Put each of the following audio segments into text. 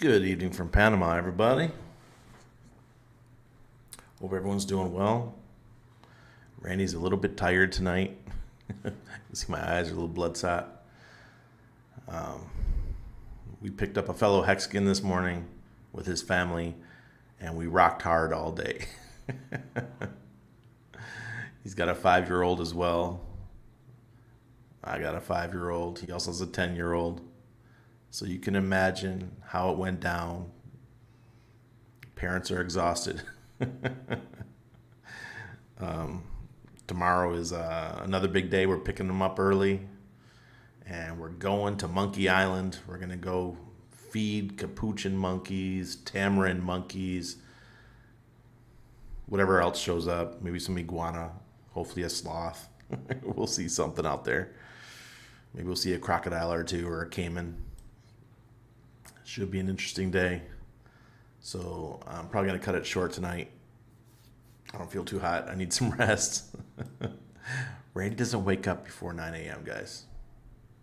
Good evening from Panama, everybody. Hope everyone's doing well. Randy's a little bit tired tonight. You see my eyes are a little bloodshot. We picked up a fellow Hexagon this morning with his family, and we rocked hard all day. He's got a 5-year-old as well. I got a 5-year-old. He also has a 10-year-old. So you can imagine how it went down. Parents are exhausted. Tomorrow is another big day. We're picking them up early, and we're going to Monkey Island. We're going to go feed capuchin monkeys, tamarin monkeys, whatever else shows up. Maybe some iguana, hopefully a sloth. We'll see something out there. Maybe we'll see a crocodile or two or a caiman. Should be an interesting day. So I'm probably going to cut it short tonight. I don't feel too hot. I need some rest. Randy doesn't wake up before 9 a.m., guys.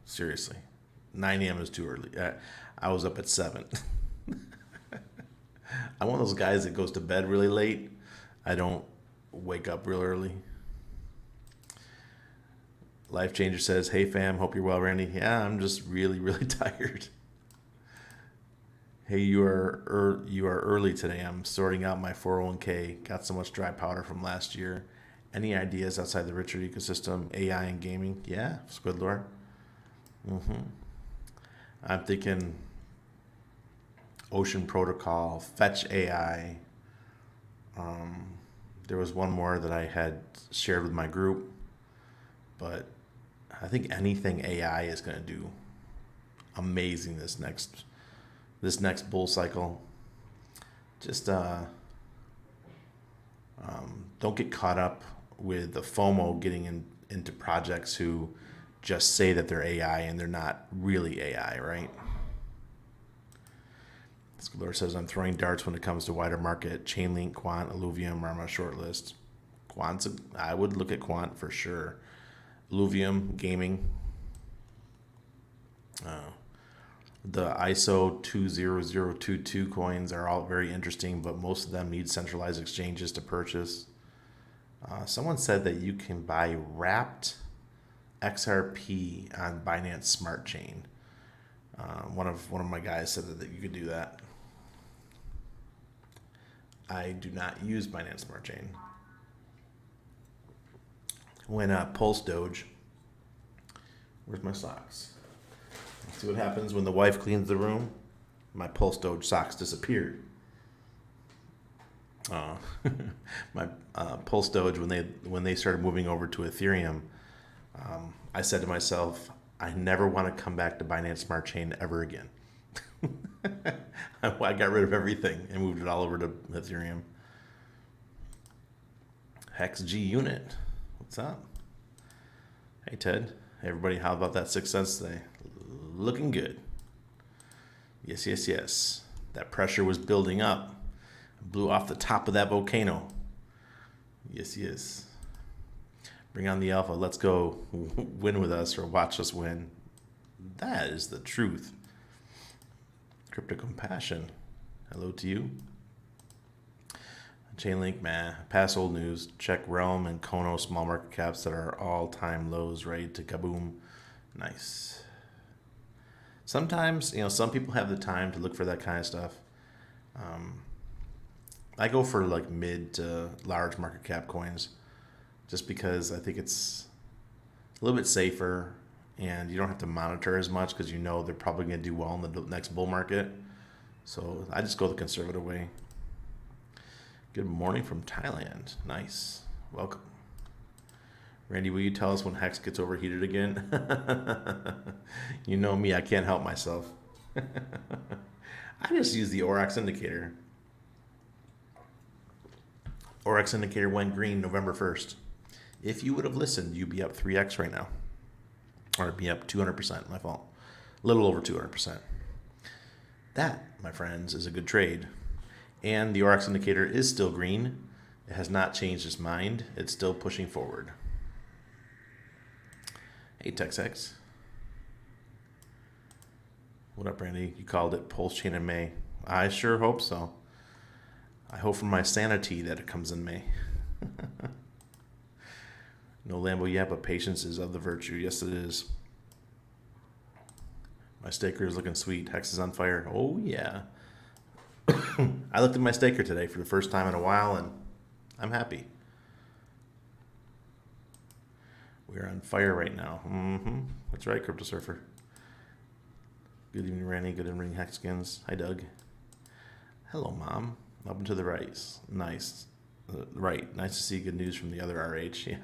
Seriously. 9 a.m. is too early. I was up at 7. I'm one of those guys that goes to bed really late. I don't wake up real early. Life Changer says, "Hey fam, hope you're well, Randy." Yeah, I'm just really, really tired. Hey, you are early today. I'm sorting out my 401k. Got so much dry powder from last year. Any ideas outside the Richard ecosystem, AI and gaming? Yeah, Squidlord. I'm thinking Ocean Protocol, Fetch AI. There was one more that I had shared with my group, but I think anything AI is going to do amazing this next bull cycle. Just don't get caught up with the FOMO getting into projects who just say that they're AI and they're not really AI, right? Scalor says, "I'm throwing darts when it comes to wider market. Chainlink, Quant, Illuvium are on my short list." I would look at Quant for sure. Illuvium, gaming. The ISO 20022 coins are all very interesting, but most of them need centralized exchanges to purchase. Someone said that you can buy wrapped XRP on Binance Smart Chain. One of my guys said that you could do that. I do not use Binance Smart Chain. When Pulse Doge, where's my socks? Let's see what happens when the wife cleans the room. My Pulse Doge socks disappeared. My Pulse Doge, when they started moving over to Ethereum, I said to myself, I never want to come back to Binance Smart Chain ever again. I got rid of everything and moved it all over to Ethereum. HEX G unit. What's up? Hey, Ted. Hey, everybody. How about that 6 cents today? Looking good. Yes, yes, yes. That pressure was building up. Blew off the top of that volcano. Yes, yes. Bring on the alpha. Let's go win with us or watch us win. That is the truth. Crypto Compassion. Hello to you. Chainlink, man. Pass old news. Check Realm and Kono small market caps that are all-time lows ready to kaboom. Nice. Sometimes, some people have the time to look for that kind of stuff. I go for like mid to large market cap coins just because I think it's a little bit safer and you don't have to monitor as much because they're probably going to do well in the next bull market. So I just go the conservative way. Good morning from Thailand. Nice. Welcome. Randy, will you tell us when HEX gets overheated again? You know me, I can't help myself. I just use the Orex indicator. Orex indicator went green November 1st. If you would have listened, you'd be up 3x right now. Or it'd be up 200%, my fault. A little over 200%. That, my friends, is a good trade. And the Orex indicator is still green. It has not changed its mind. It's still pushing forward. Hey, TexX. What up, Randy? You called it Pulse Chain in May. I sure hope so. I hope for my sanity that it comes in May. No Lambo yet, but patience is of the virtue. Yes, it is. My staker is looking sweet. Hex is on fire. Oh, yeah. I looked at my staker today for the first time in a while, and I'm happy. We're on fire right now. That's right, Crypto Surfer. Good evening, Randy. Good evening, Hexkins. Hi, Doug. Hello, Mom. Up and to the right. Nice. Right. Nice to see good news from the other RH. Yeah.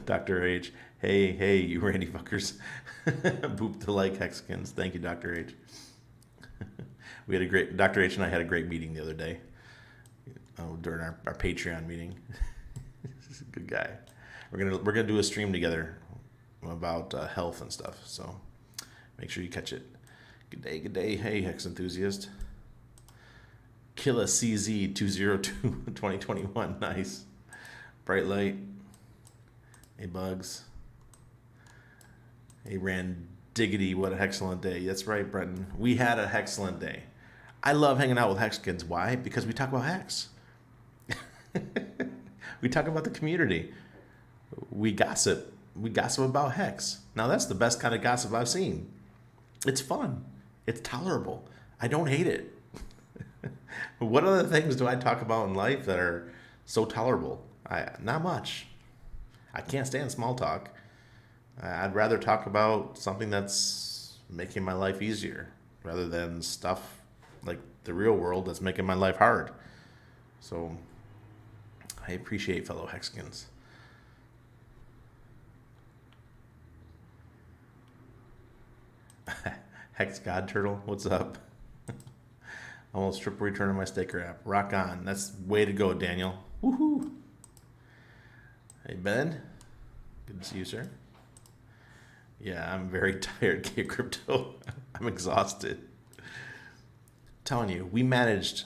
Dr. H. Hey, you Randy fuckers. Boop to like Hexkins. Thank you, Dr. H. We had a great, Dr. H and I had a great meeting the other day. During our Patreon meeting. He's a good guy. We're gonna do a stream together about health and stuff. So make sure you catch it. Good day, good day. Hey, Hex enthusiast. Killa CZ 202 2021. Nice. Bright light. Hey, Bugs. Hey, Randiggity. What an excellent day. That's right, Brenton. We had an excellent day. I love hanging out with Hexkins. Why? Because we talk about Hex. We talk about the community. We gossip. We gossip about Hex. Now, that's the best kind of gossip I've seen. It's fun. It's tolerable. I don't hate it. What other things do I talk about in life that are so tolerable? Not much. I can't stand small talk. I'd rather talk about something that's making my life easier rather than stuff like the real world that's making my life hard. So I appreciate fellow Hexkins. Hex God Turtle, what's up? Almost triple return on my staker app. Rock on. That's way to go, Daniel. Woohoo. Hey, Ben. Good to see you, sir. Yeah, I'm very tired, K Crypto. I'm exhausted. I'm telling you, we managed,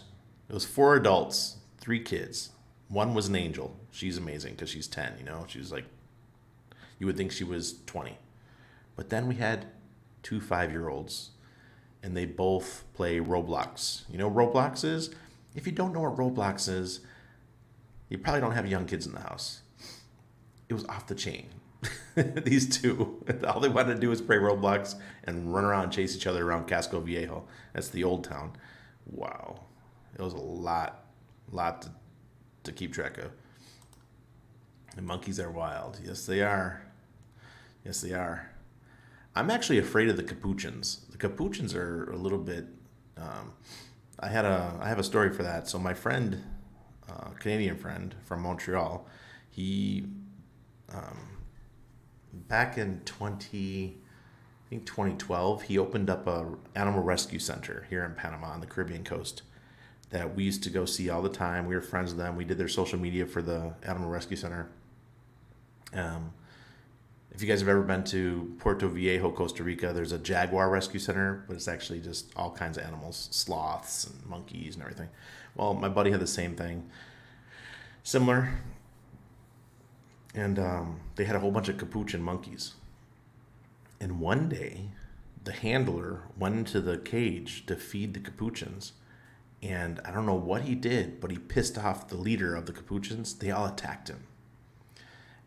it was 4 adults, 3 kids. One was an angel. She's amazing because she's 10, you know? She was like, you would think she was 20. But then we had 2 5-year-olds, and they both play Roblox. You know what Roblox is? If you don't know what Roblox is, you probably don't have young kids in the house. It was off the chain. These two, all they wanted to do was play Roblox and run around and chase each other around Casco Viejo. That's the old town. Wow. It was a lot to keep track of. The monkeys are wild. Yes, they are. Yes, they are. I'm actually afraid of the capuchins. The capuchins are a little bit. I have a story for that. So my friend, Canadian friend from Montreal, he back in 2012, he opened up a animal rescue center here in Panama on the Caribbean coast that we used to go see all the time. We were friends with them. We did their social media for the animal rescue center. If you guys have ever been to Puerto Viejo, Costa Rica, there's a jaguar rescue center, but it's actually just all kinds of animals, sloths and monkeys and everything. Well, my buddy had the same thing, similar. And they had a whole bunch of capuchin monkeys. And one day, the handler went into the cage to feed the capuchins. And I don't know what he did, but he pissed off the leader of the capuchins. They all attacked him.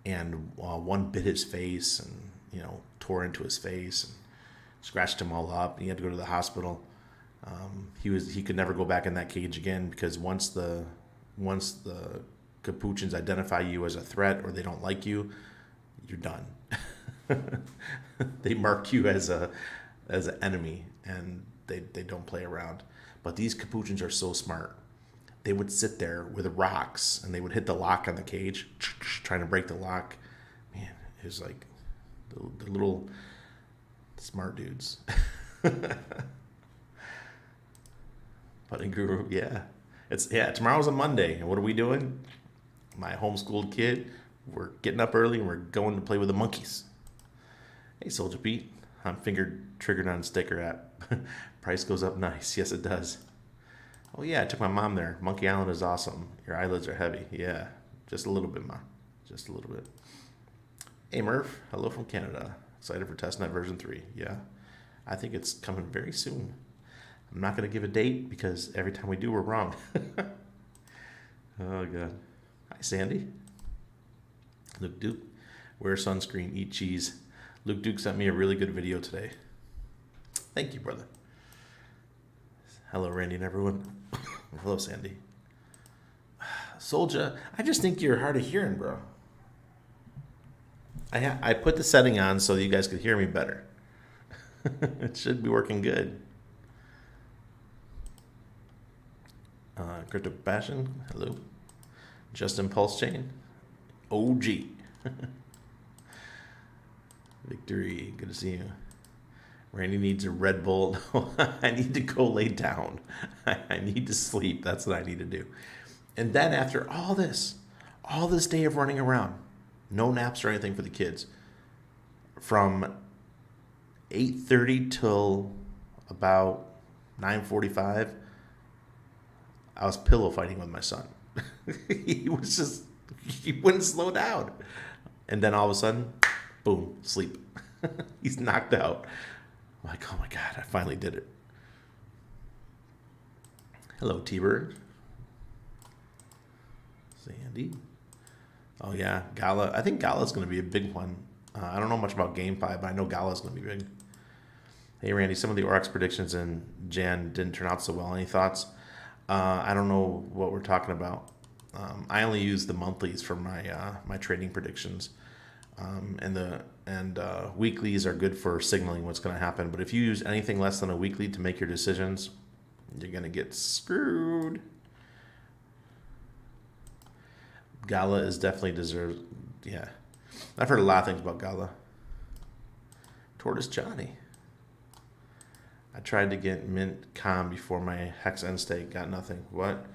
And one bit his face and, tore into his face and scratched him all up. He had to go to the hospital. He could never go back in that cage again because once the capuchins identify you as a threat or they don't like you, you're done. They mark you as an enemy and they don't play around. But these capuchins are so smart. They would sit there with rocks and they would hit the lock on the cage, trying to break the lock. Man, it was like the little smart dudes. Putting guru, yeah. Tomorrow's a Monday. And what are we doing? My homeschooled kid, we're getting up early and we're going to play with the monkeys. Hey, Soldier Pete. I'm triggered on sticker app. Price goes up nice. Yes, it does. Oh, yeah, I took my mom there. Monkey Island is awesome. Your eyelids are heavy. Yeah, just a little bit, Ma. Just a little bit. Hey, Murph. Hello from Canada. Excited for testnet version 3. Yeah, I think it's coming very soon. I'm not going to give a date because every time we do, we're wrong. Oh, God. Hi, Sandy. Luke Duke. Wear sunscreen, eat cheese. Luke Duke sent me a really good video today. Thank you, brother. Hello, Randy and everyone. Hello, Sandy. Soldier, I just think you're hard of hearing, bro. I put the setting on so you guys could hear me better. It should be working good. Crypto Passion, hello. Justin Pulse Chain, OG. Victory, good to see you. Randy needs a Red Bull. I need to go lay down. I need to sleep. That's what I need to do. And then after all this day of running around, no naps or anything for the kids, from 8:30 till about 9:45, I was pillow fighting with my son. He wouldn't slow down. And then all of a sudden, boom, sleep. He's knocked out. I'm like, oh my God, I finally did it. Hello, T-Bird. Sandy. Oh yeah, Gala. I think Gala's going to be a big one. I don't know much about GameFi, but I know Gala's going to be big. Hey, Randy, some of the RX predictions in Jan didn't turn out so well. Any thoughts? I don't know what we're talking about. I only use the monthlies for my trading predictions, and weeklies are good for signaling what's going to happen. But if you use anything less than a weekly to make your decisions, you're going to get screwed. Gala is definitely deserved. Yeah, I've heard a lot of things about Gala. Tortoise Johnny. I tried to get mint com before my HEX end state. Got nothing. What?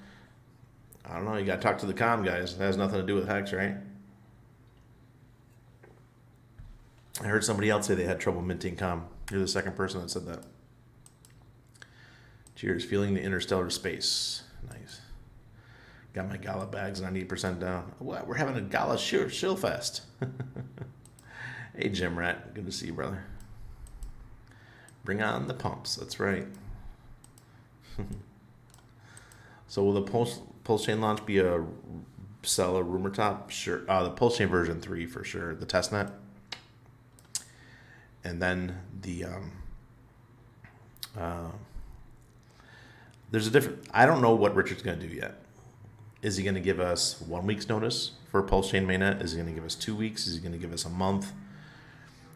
I don't know. You got to talk to the com guys. It has nothing to do with HEX, right? I heard somebody else say they had trouble minting com. You're the second person that said that. Cheers. Feeling the interstellar space. Nice. Got my Gala bags 98% down. What? We're having a Gala shill fest. Hey, Jim Rat. Good to see you, brother. Bring on the pumps. That's right. So will the Pulse Chain launch be a rumor top? Sure. The Pulse Chain version 3 for sure. The testnet. And then the there's a different. I don't know what Richard's going to do yet. Is he going to give us 1 week's notice for Pulse Chain mainnet? Is he going to give us 2 weeks? Is he going to give us a month?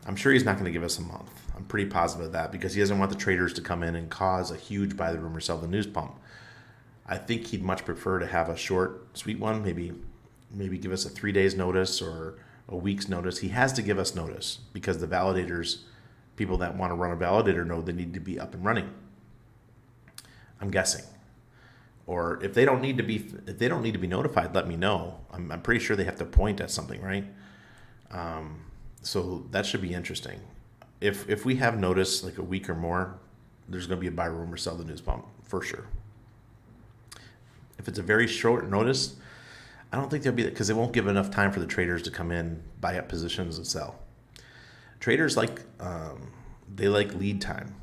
I'm sure he's not going to give us a month. I'm pretty positive of that because he doesn't want the traders to come in and cause a huge buy the rumor, sell the news pump. I think he'd much prefer to have a short, sweet one. Maybe give us a 3 days notice or a week's notice. He has to give us notice because the validators, people that want to run a validator node, they need to be up and running. I'm guessing. Or if they don't need to be notified, let me know. I'm pretty sure they have to point at something, right? So that should be interesting. If we have notice like a week or more, there's going to be a buy rumor, sell the news pump for sure. If it's a very short notice, I don't think there'll be that because it won't give enough time for the traders to come in, buy up positions, and sell. Traders they like lead time.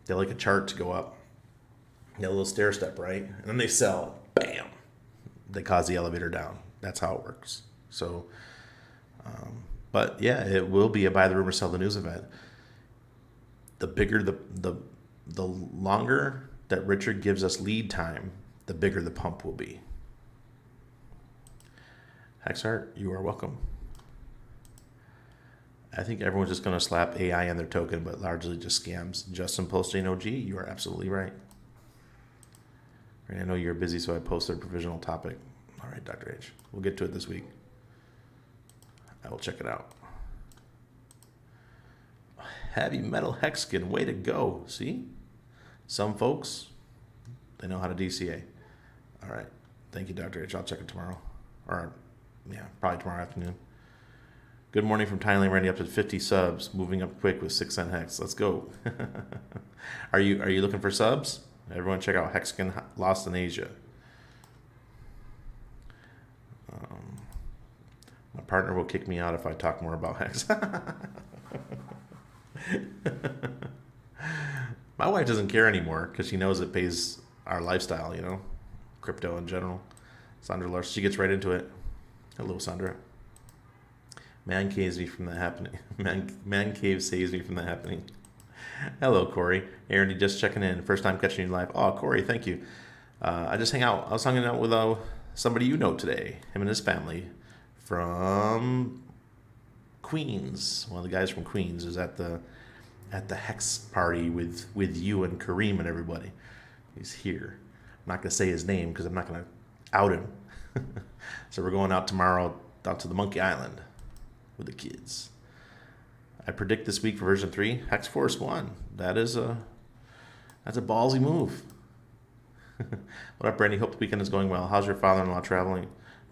They like a chart to go up. They have a little stair step, right? And then they sell. Bam! They cause the elevator down. That's how it works. So, but yeah, it will be a buy the rumor, sell the news event. The bigger the longer that Richard gives us lead time, the bigger the pump will be. Hexart, you are welcome. I think everyone's just going to slap AI on their token, but largely just scams. Justin Postchain OG, you are absolutely right. I know you're busy, so I posted a provisional topic. All right, Dr. H. We'll get to it this week. I will check it out. Heavy metal hexagon, way to go. See? Some folks, they know how to DCA. All right. Thank you, Dr. H. I'll check it tomorrow. Or, yeah, probably tomorrow afternoon. Good morning from Thailand, Randy, up to 50 subs, moving up quick with 6 cent hex. Let's go. Are you looking for subs? Everyone check out Hexagon Lost in Asia. My partner will kick me out if I talk more about Hex. My wife doesn't care anymore because she knows it pays our lifestyle, crypto in general. Sandra Larson, she gets right into it. Hello, Sandra. Man caves me from that happening. Man cave saves me from that happening. Hello, Corey. Aaron, just checking in. First time catching you live. Oh, Corey, thank you. I just hang out. I was hanging out with somebody you know today. Him and his family from Queens. One of the guys from Queens is at the HEX party with you and Kareem and everybody. He's here. I'm not gonna say his name because I'm not gonna out him. So we're going out tomorrow out to the Monkey Island with the kids. I predict this week for version 3, Hex Force 1. That's a ballsy move. What up, Brandy? Hope the weekend is going well. How's your father-in-law traveling?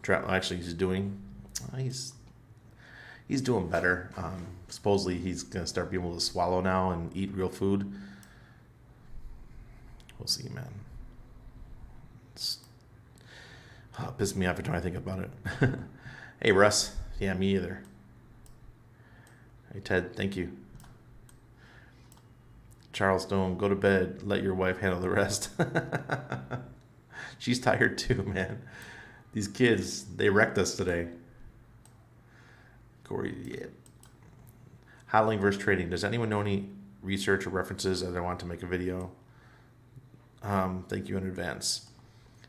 Actually, he's doing better. Supposedly, he's gonna start being able to swallow now and eat real food. We'll see, man. It pisses me off every time I think about it. Hey, Russ. Yeah, me either. Hey, Ted. Thank you. Charles Stone, go to bed. Let your wife handle the rest. She's tired too, man. These kids, they wrecked us today. Corey, yeah. Hodling versus trading. Does anyone know any research or references as I want to make a video? Thank you in advance.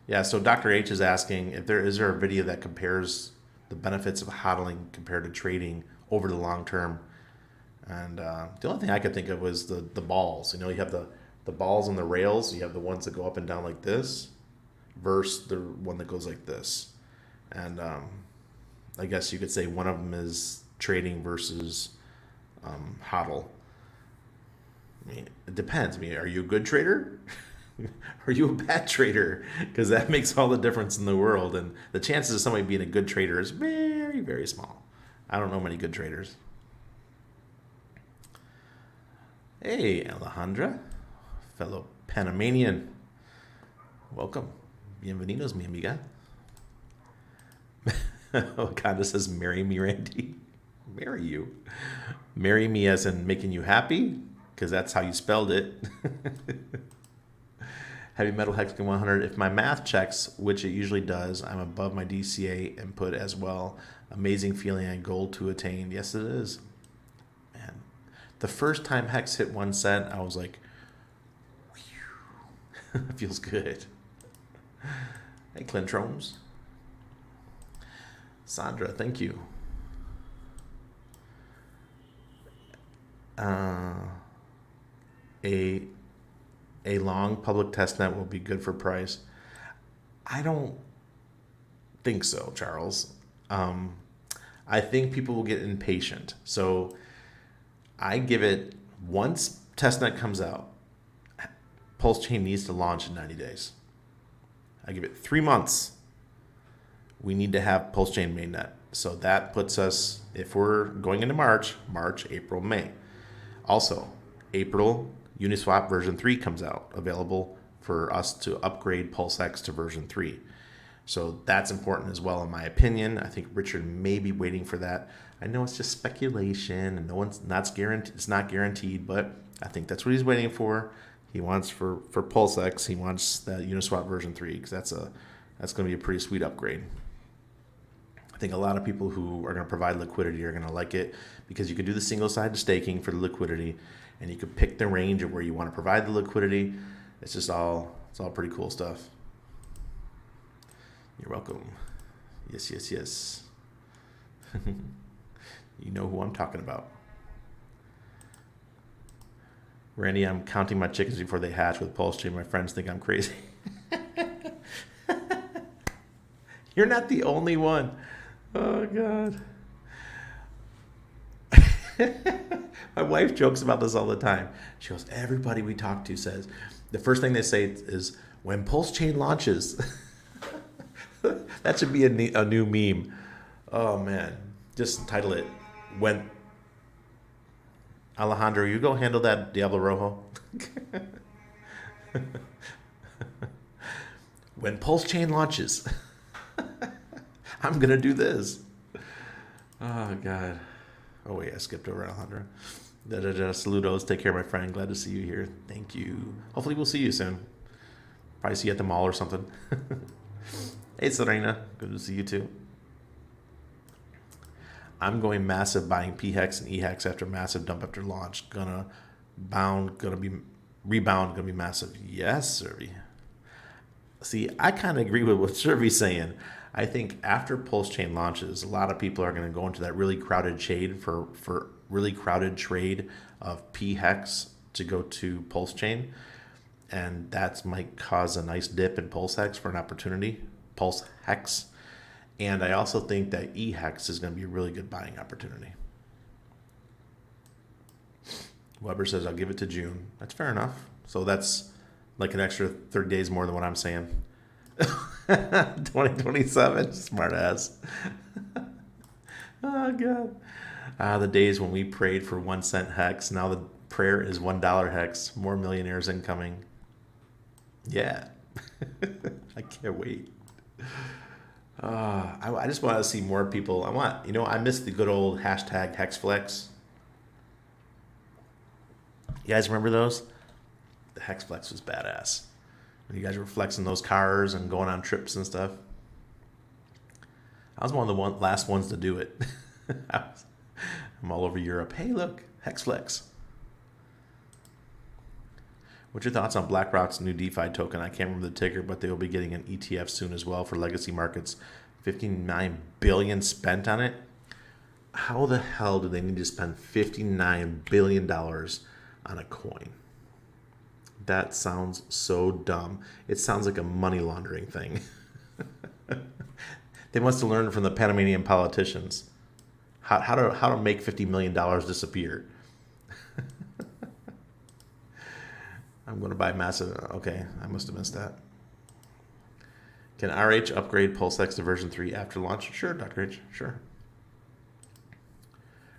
Yeah, so Dr. H is asking if is there a video that compares the benefits of hodling compared to trading over the long term. And the only thing I could think of was the balls. You have the balls on the rails. You have the ones that go up and down like this versus the one that goes like this. And I guess you could say one of them is trading versus hodl. I mean, it depends. I mean, are you a good trader? Are you a bad trader? Because that makes all the difference in the world. And the chances of somebody being a good trader is very, very small. I don't know many good traders. Hey, Alejandra, fellow Panamanian. Welcome. Bienvenidos, mi amiga. Wakanda says, marry me, Randy. Marry you. Marry me as in making you happy? Because that's how you spelled it. Heavy Metal Hexagon 100. If my math checks, which it usually does, I'm above my DCA input as well. Amazing feeling and goal to attain. Yes, it is. Man, the first time Hex hit 1 cent, I was like, it feels good. Hey, Clintromes. Sandra, thank you. A long public testnet will be good for price. I don't think so, Charles. I think people will get impatient. So I give it, once testnet comes out, Pulse Chain needs to launch in 90 days. I give it 3 months. We need to have Pulse Chain mainnet. So that puts us, if we're going into March, April, May. Also, April, Uniswap version 3 comes out, available for us to upgrade PulseX to version 3. So that's important as well, in my opinion. I think Richard may be waiting for that. I know it's just speculation and it's not guaranteed, but I think that's what he's waiting for. He wants for PulseX, he wants that Uniswap version 3 because that's going to be a pretty sweet upgrade. I think a lot of people who are going to provide liquidity are going to like it because you can do the single-sided staking for the liquidity, and you can pick the range of where you want to provide the liquidity. It's all pretty cool stuff. You're welcome. Yes. You know who I'm talking about. Randy, I'm counting my chickens before they hatch with Pulse Chain. My friends think I'm crazy. You're not the only one. Oh, God. My wife jokes about this all the time. She goes, everybody we talk to says, the first thing they say is, when Pulse Chain launches. That should be a new meme. Oh, man. Just title it, when... Alejandro, you go handle that Diablo Rojo. When Pulse Chain launches, I'm going to do this. Oh, God. Oh, wait, I skipped over Alejandro. Saludos. Take care, my friend. Glad to see you here. Thank you. Hopefully we'll see you soon. Probably see you at the mall or something. Hey, Serena. Good to see you too. I'm going massive buying PHEX and EHEX after massive dump after launch. Gonna be rebound, gonna be massive. Yes, Servi. See, I kind of agree with what Servi's saying. I think after Pulse Chain launches, a lot of people are going to go into that really crowded trade for really crowded trade of PHEX to go to Pulse Chain, and that might cause a nice dip in Pulse Hex for an opportunity. Pulse Hex. And I also think that EHEX is going to be a really good buying opportunity. Weber says, I'll give it to June. That's fair enough. So that's like an extra 30 days more than what I'm saying. 2027, smart ass. Oh, God. The days when we prayed for 1 cent hex. Now the prayer is $1 hex. More millionaires incoming. Yeah. I can't wait. I just want to see more people. I miss the good old hashtag HexFlex. You guys remember those? The HexFlex was badass. When you guys were flexing those cars and going on trips and stuff. I was one of the last ones to do it. I'm all over Europe. Hey, look, HexFlex. What's your thoughts on BlackRock's new DeFi token? I can't remember the ticker, but they will be getting an ETF soon as well for legacy markets. 59 billion spent on it. How the hell do they need to spend $59 billion on a coin? That sounds so dumb. It sounds like a money laundering thing. They must have learned from the Panamanian politicians how to make $50 million disappear. I'm going to buy massive. Okay, I must have missed that. Can RH upgrade PulseX to version 3 after launch? Sure, Dr. H. Sure.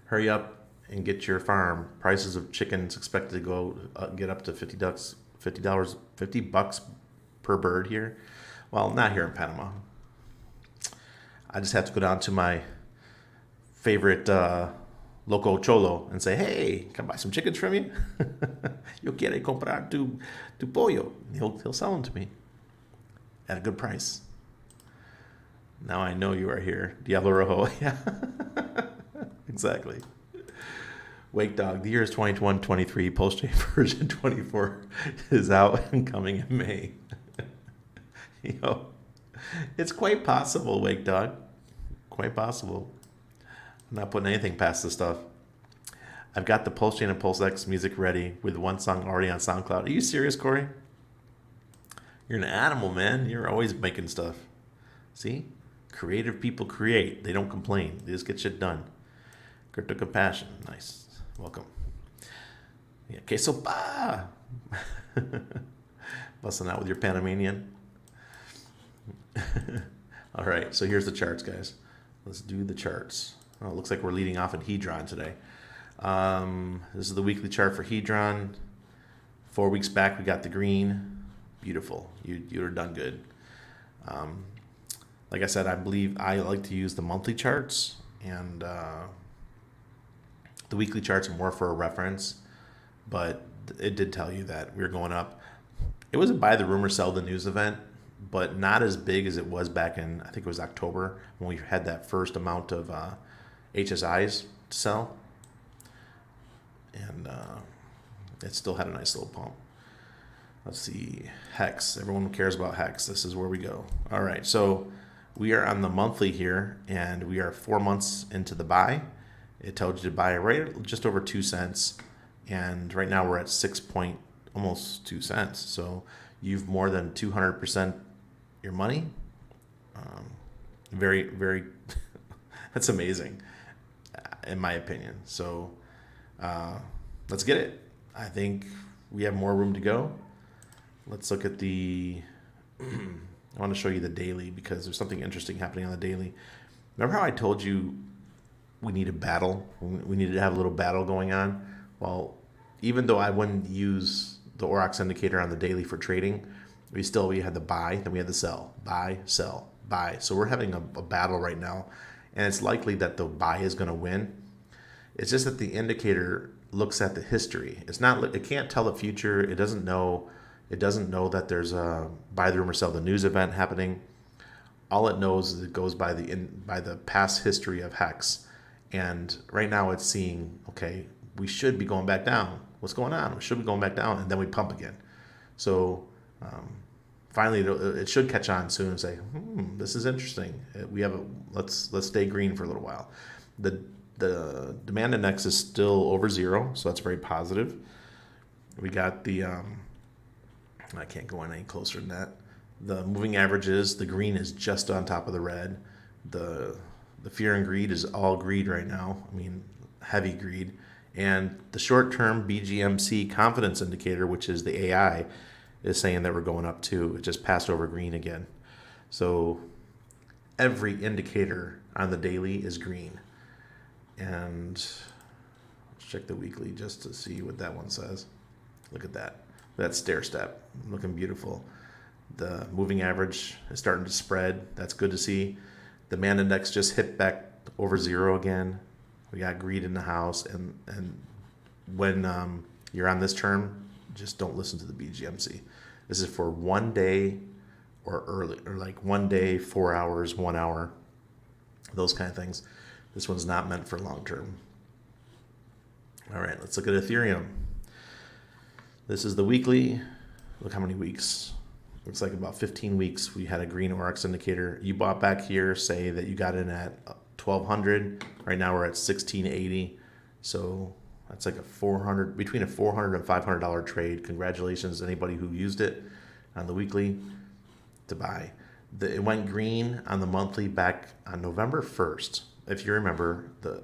Hurry up and get your farm. Prices of chickens expected to go get up to $50 per bird here. Well, not here in Panama. I just have to go down to my favorite Loco Cholo and say, hey, can I buy some chickens from you? Yo quiere comprar tu pollo. He'll sell them to me at a good price. Now I know you are here. Diablo Rojo. Yeah, exactly. Wake Dog, the year is 21-23. Post-chain version 24 is out and coming in May. It's quite possible, Wake Dog. Quite possible. I'm not putting anything past this stuff. I've got the Pulse Chain and PulseX music ready with one song already on SoundCloud. Are you serious, Corey? You're an animal, man. You're always making stuff. See? Creative people create. They don't complain. They just get shit done. Crypto Compassion. Nice. Welcome. Yeah, queso pa. Busting out with your Panamanian. All right, so here's the charts, guys. Let's do the charts. Oh, it looks like we're leading off in Hedron today. This is the weekly chart for Hedron. 4 weeks back, we got the green. Beautiful. You're done good. Like I said, I believe I like to use the monthly charts, and the weekly charts are more for a reference, but it did tell you that we were going up. It was a buy the rumor, sell the news event, but not as big as it was back in, I think it was October, when we had that first amount of HSIs to sell. And it still had a nice little pump. Let's see, HEX. Everyone cares about HEX. This is where we go. All right, so we are on the monthly here, and we are 4 months into the buy. It told you to buy right just over 2 cents, and right now we're at almost 2 cents. So you've more than 200% your money. Very, very. That's amazing, in my opinion. So let's get it. I think we have more room to go. Let's look at the. I want to show you the daily because there's something interesting happening on the daily. Remember how I told you we need a battle? We needed to have a little battle going on? Well, even though I wouldn't use the Aurochs indicator on the daily for trading, we had the buy, then we had the sell. Buy, sell, buy. So we're having a battle right now, and it's likely that the buy is going to win. It's just that the indicator looks at the history. It's not. It can't tell the future. It doesn't know. It doesn't know that there's a buy the rumor sell the news event happening. All it knows is it goes by the past history of HEX, and right now it's seeing, okay, we should be going back down. What's going on? We should be going back down, and then we pump again. So finally, it should catch on soon and say, this is interesting. We have let's stay green for a little while. The demand index is still over zero, so that's very positive. We got the I can't go any closer than that. The moving averages, the green is just on top of the red. The fear and greed is all greed right now. I mean, heavy greed. And the short-term BGMC confidence indicator, which is the AI, is saying that we're going up too. It just passed over green again. So every indicator on the daily is green. And let's check the weekly just to see what that one says. Look at that. That stair step, looking beautiful. The moving average is starting to spread. That's good to see. The demand index just hit back over zero again. We got greed in the house, and when you're on this term, just don't listen to the BGMC. This is for 1 day or early, or like 1 day, 4 hours, 1 hour, those kind of things. This one's not meant for long term. All right, let's look at Ethereum. This is the weekly. Look how many weeks. Looks like about 15 weeks we had a green ORX indicator. You bought back here, say that you got in at 1200. Right now we're at 1680. So that's like between a $400 and $500 trade. Congratulations to anybody who used it on the weekly to buy. It went green on the monthly back on November 1st. If you remember, the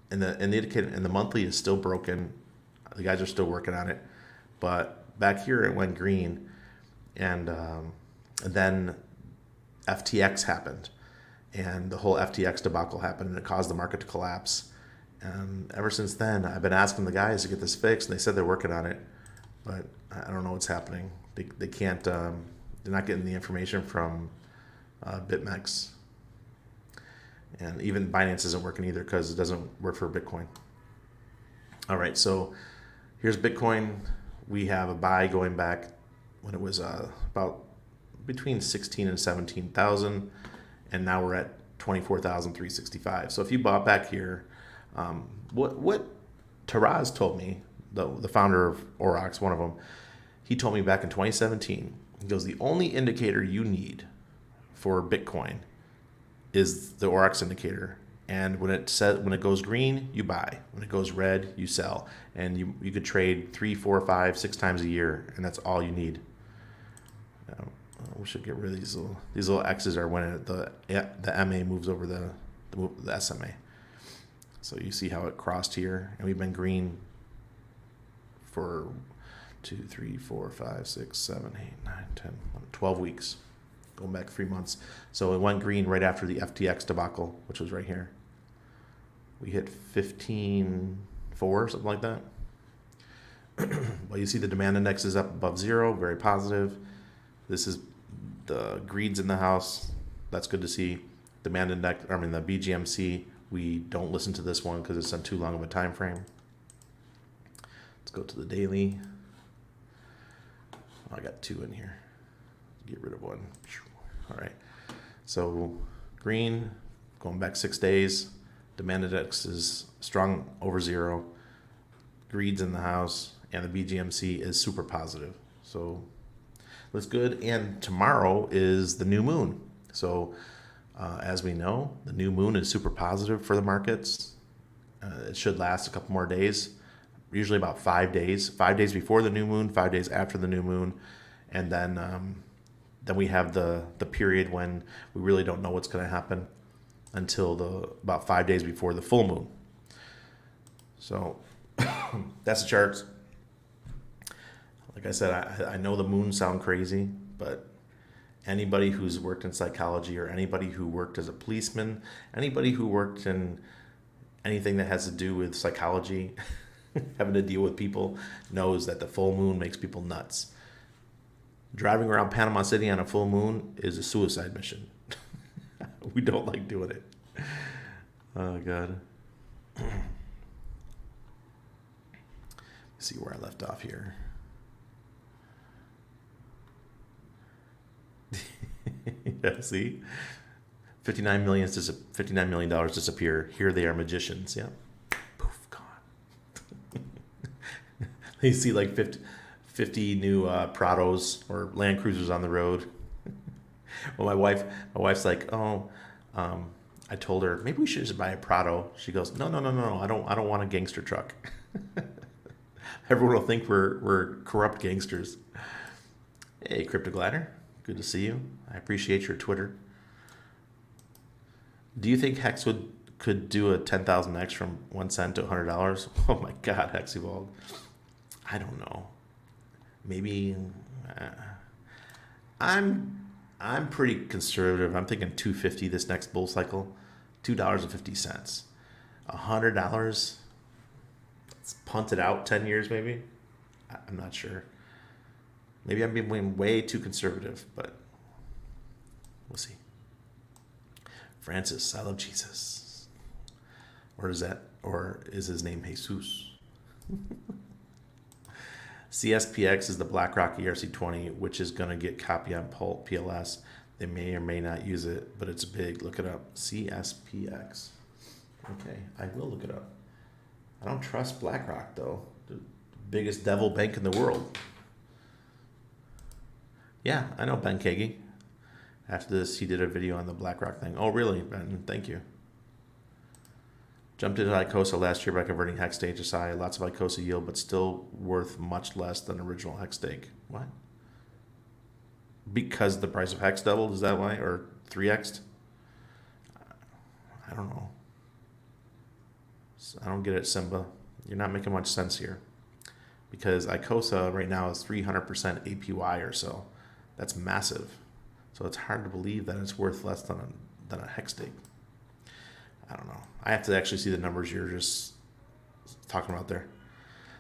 indicator and the monthly is still broken. The guys are still working on it, but back here it went green. And then FTX happened, and the whole FTX debacle happened, and it caused the market to collapse. And ever since then, I've been asking the guys to get this fixed, and they said they're working on it, but I don't know what's happening. They can't. They're not getting the information from BitMEX, and even Binance isn't working either because it doesn't work for Bitcoin. All right, so here's Bitcoin. We have a buy going back when it was about between 16 and 17,000, and now we're at 24,365. So if you bought back here, what Taraz told me, the founder of ORX, one of them, he told me back in 2017, he goes, the only indicator you need for Bitcoin is the ORX indicator. And when it goes green, you buy. When it goes red, you sell. And you could trade 3, 4, 5, 6 times a year, and that's all you need. We should get rid of these little X's are when the MA moves over the SMA. So you see how it crossed here, and we've been green for 2, 3, 4, 5, 6, 7, 8, 9, 10, 12 weeks, going back 3 months. So it went green right after the FTX debacle, which was right here. We hit 15.4, something like that. Well, you see the demand index is up above zero, very positive. This is the greeds in the house. That's good to see. Demand index, the BGMC, we don't listen to this one because it's on too long of a time frame. Let's go to the daily. Oh, I got 2 in here. Get rid of one. All right. So green, going back 6 days. Demand index is strong over zero. Greed's in the house, and the BGMC is super positive. So that's good. And tomorrow is the new moon. So as we know, the new moon is super positive for the markets. It should last a couple more days, usually about 5 days. 5 days before the new moon, 5 days after the new moon, and then we have the period when we really don't know what's going to happen until about 5 days before the full moon. So that's the charts. Like I said, I know the moons sound crazy, but anybody who's worked in psychology, or anybody who worked as a policeman, anybody who worked in anything that has to do with psychology, having to deal with people, knows that the full moon makes people nuts. Driving around Panama City on a full moon is a suicide mission. We don't like doing it. Oh, God. See where I left off here. Yeah, see? $59 million disappear. Here they are, magicians. Yeah. Poof, gone. You see like 50 new Prados or Land Cruisers on the road. Well, my wife's like, oh, I told her maybe we should just buy a Prado. She goes, no, I don't want a gangster truck. Everyone will think we're corrupt gangsters. Hey, Cryptoglider, good to see you. I appreciate your Twitter. Do you think Hex could do a 10,000x from 1 cent to $100? Oh my God, Hex evolved. I don't know. Maybe I'm pretty conservative. I'm thinking 250 this next bull cycle, $2.50, $100. Let's punt it out 10 years maybe. I'm not sure. Maybe I'm being way too conservative, but we'll see. Francis, I love Jesus. Or is his name Jesus? CSPX is the BlackRock ERC20, which is going to get copy on PLS. They may or may not use it, but it's big. Look it up. CSPX. Okay, I will look it up. I don't trust BlackRock, though. The biggest devil bank in the world. Yeah, I know Ben Kagi. After this, he did a video on the BlackRock thing. Oh, really, Ben? Thank you. Jumped into ICOSA last year by converting HEX to HSI. Lots of ICOSA yield, but still worth much less than original HEX stake. What? Because the price of HEX doubled? Is that why? Or 3x'd? I don't know. I don't get it, Simba. You're not making much sense here. Because ICOSA right now is 300% APY or so. That's massive. So it's hard to believe that it's worth less than a HEX stake. I don't know. I have to actually see the numbers you're just talking about there.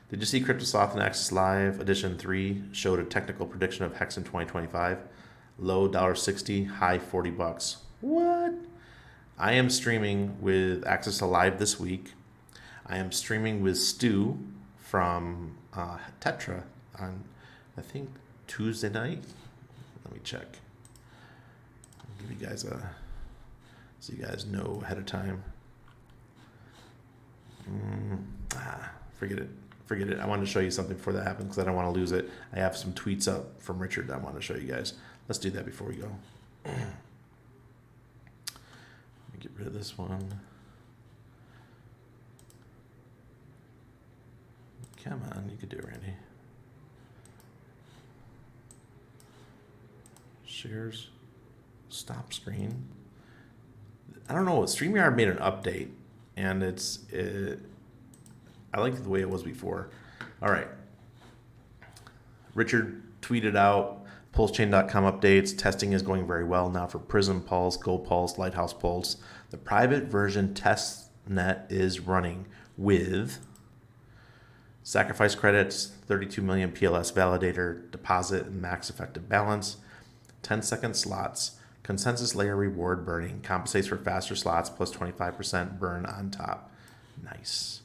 Did you see CryptoSoft and Access Live Edition 3 showed a technical prediction of HEX in 2025? Low $1.60, high $40. What? I am streaming with Access Live this week. I am streaming with Stu from Tetra on, I think, Tuesday night. Let me check. I'll give you guys so you guys know ahead of time. Forget it. I wanted to show you something before that happened because I don't want to lose it. I have some tweets up from Richard that I want to show you guys. Let's do that before we go. Let me get rid of this one. Come on, you could do it, Randy. Shares. Stop screen. I don't know. StreamYard made an update, and I like the way it was before. All right. Richard tweeted out PulseChain.com updates. Testing is going very well now for Prism Pulse, Go Pulse, Lighthouse Pulse. The private version test net is running with sacrifice credits, 32 million PLS validator, deposit and max effective balance, 10-second slots, consensus layer reward burning, compensates for faster slots plus 25% burn on top. Nice.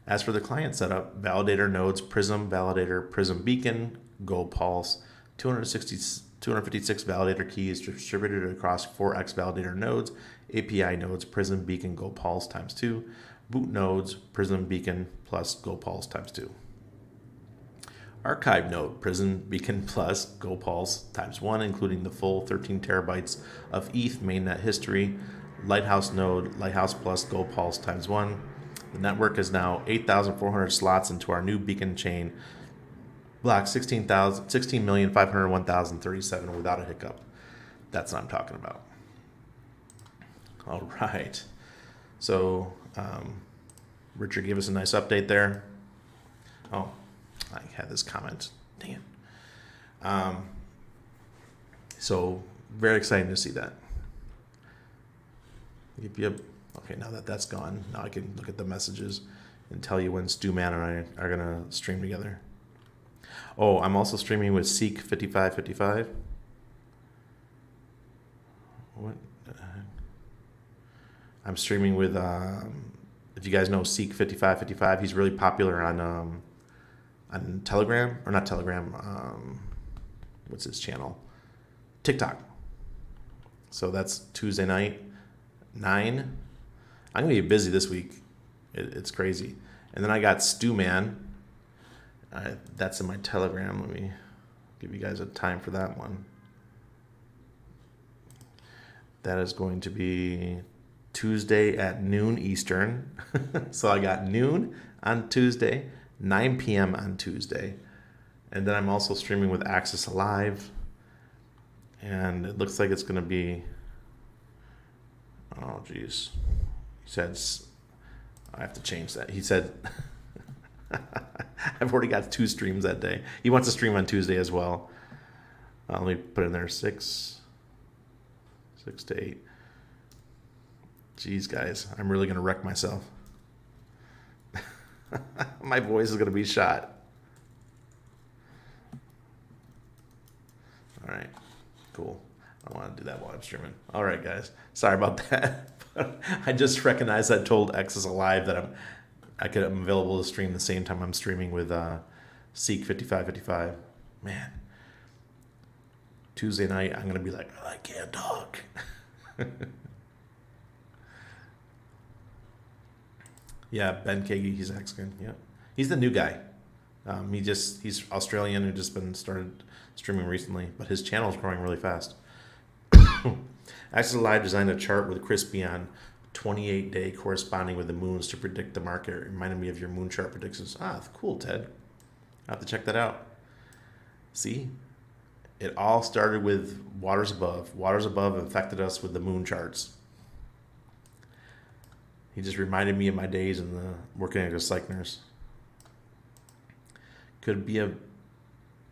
As for the client setup, validator nodes, Prism Validator, Prism Beacon, Go Pulse, 256 validator keys distributed across 4x validator nodes, API nodes, Prism Beacon, Go Pulse times 2, boot nodes, Prism Beacon plus Go Pulse times 2. Archive node, Prism Beacon plus Go Pulse times 1, including the full 13 terabytes of ETH mainnet history. Lighthouse node, Lighthouse plus Go Pulse times 1. The network is now 8,400 slots into our new Beacon chain. Block 16,501,037 without a hiccup. That's what I'm talking about. All right. So Richard gave us a nice update there. Oh, I had this comment. Dang it. So very exciting to see that. Okay, now that that's gone, now I can look at the messages and tell you when Stu Man and I are going to stream together. Oh, I'm also streaming with Seek5555. What? I'm streaming with if you guys know Seek 5555, he's really popular on Telegram, or not Telegram. What's his channel? TikTok. So that's Tuesday night, 9. I'm gonna be busy this week. It's crazy. And then I got Stu Man. That's in my Telegram. Let me give you guys a time for that one. That is going to be Tuesday at noon Eastern. So I got noon on Tuesday, 9 p.m. on Tuesday. And then I'm also streaming with Access Alive. And it looks like it's going to be, oh geez. He said, I have to change that. He said, I've already got 2 streams that day. He wants to stream on Tuesday as well. Let me put in there 6 to 8. Jeez, guys, I'm really going to wreck myself. My voice is going to be shot. All right, cool. I don't want to do that while I'm streaming. All right, guys, sorry about that. I just recognized I told X is Alive that I'm available to stream the same time I'm streaming with Seek 5555. Man, Tuesday night I'm gonna be like, oh, I can't talk. Yeah, Ben Kagi, he's Mexican. Yeah, he's the new guy. He's Australian who just been started streaming recently, but his channel is growing really fast. Access Live designed a chart with Crispy on 28-day corresponding with the moons to predict the market. It reminded me of your moon chart predictions. Cool, Ted. I'll have to check that out. See? It all started with Waters Above. Waters Above infected us with the moon charts. He just reminded me of my days in the working as a psych nurse. Could be a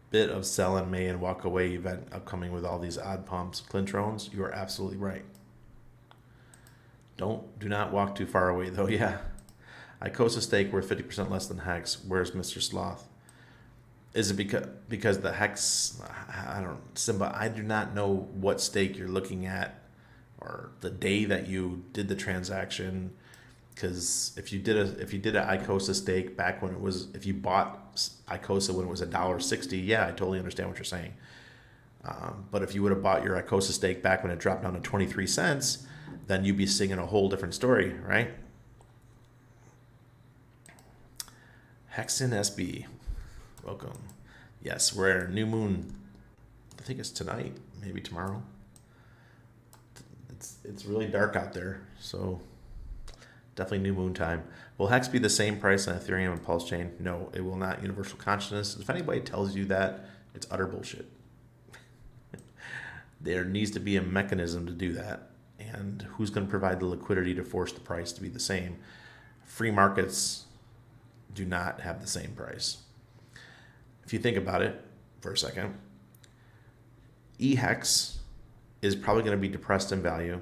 bit of sell in May and walk away event upcoming with all these odd pumps. Clintrones, you are absolutely right. Do not walk too far away though. Yeah. Icosa steak worth 50% less than HEX. Where's Mr. Sloth? Is it because the HEX, Simba, I do not know what stake you're looking at or the day that you did the transaction. Because if you did an Icosa stake back when it was, if you bought Icosa when it was $1.60, yeah, I totally understand what you're saying. But if you would have bought your Icosa stake back when it dropped down to 23 cents, then you'd be singing a whole different story, right? Hexen SB, welcome. Yes, we're at a new moon. I think it's tonight, maybe tomorrow. It's really dark out there, so definitely new moon time. Will HEX be the same price on Ethereum and Pulse Chain? No, it will not. Universal consciousness. If anybody tells you that, it's utter bullshit. There needs to be a mechanism to do that. And who's going to provide the liquidity to force the price to be the same? Free markets do not have the same price. If you think about it for a second, HEX is probably going to be depressed in value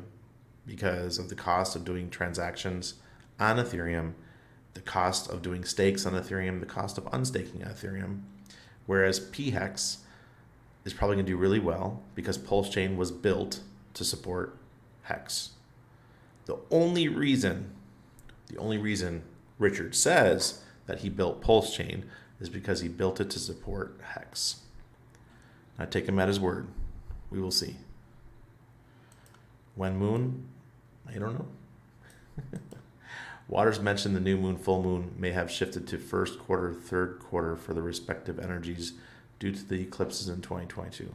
because of the cost of doing transactions on Ethereum, the cost of doing stakes on Ethereum, the cost of unstaking on Ethereum. Whereas PHEX is probably going to do really well because Pulse Chain was built to support HEX. The only reason Richard says that he built Pulse Chain is because he built it to support HEX. I take him at his word. We will see. When moon? I don't know. Waters mentioned the new moon, full moon may have shifted to first quarter, third quarter for the respective energies due to the eclipses in 2022.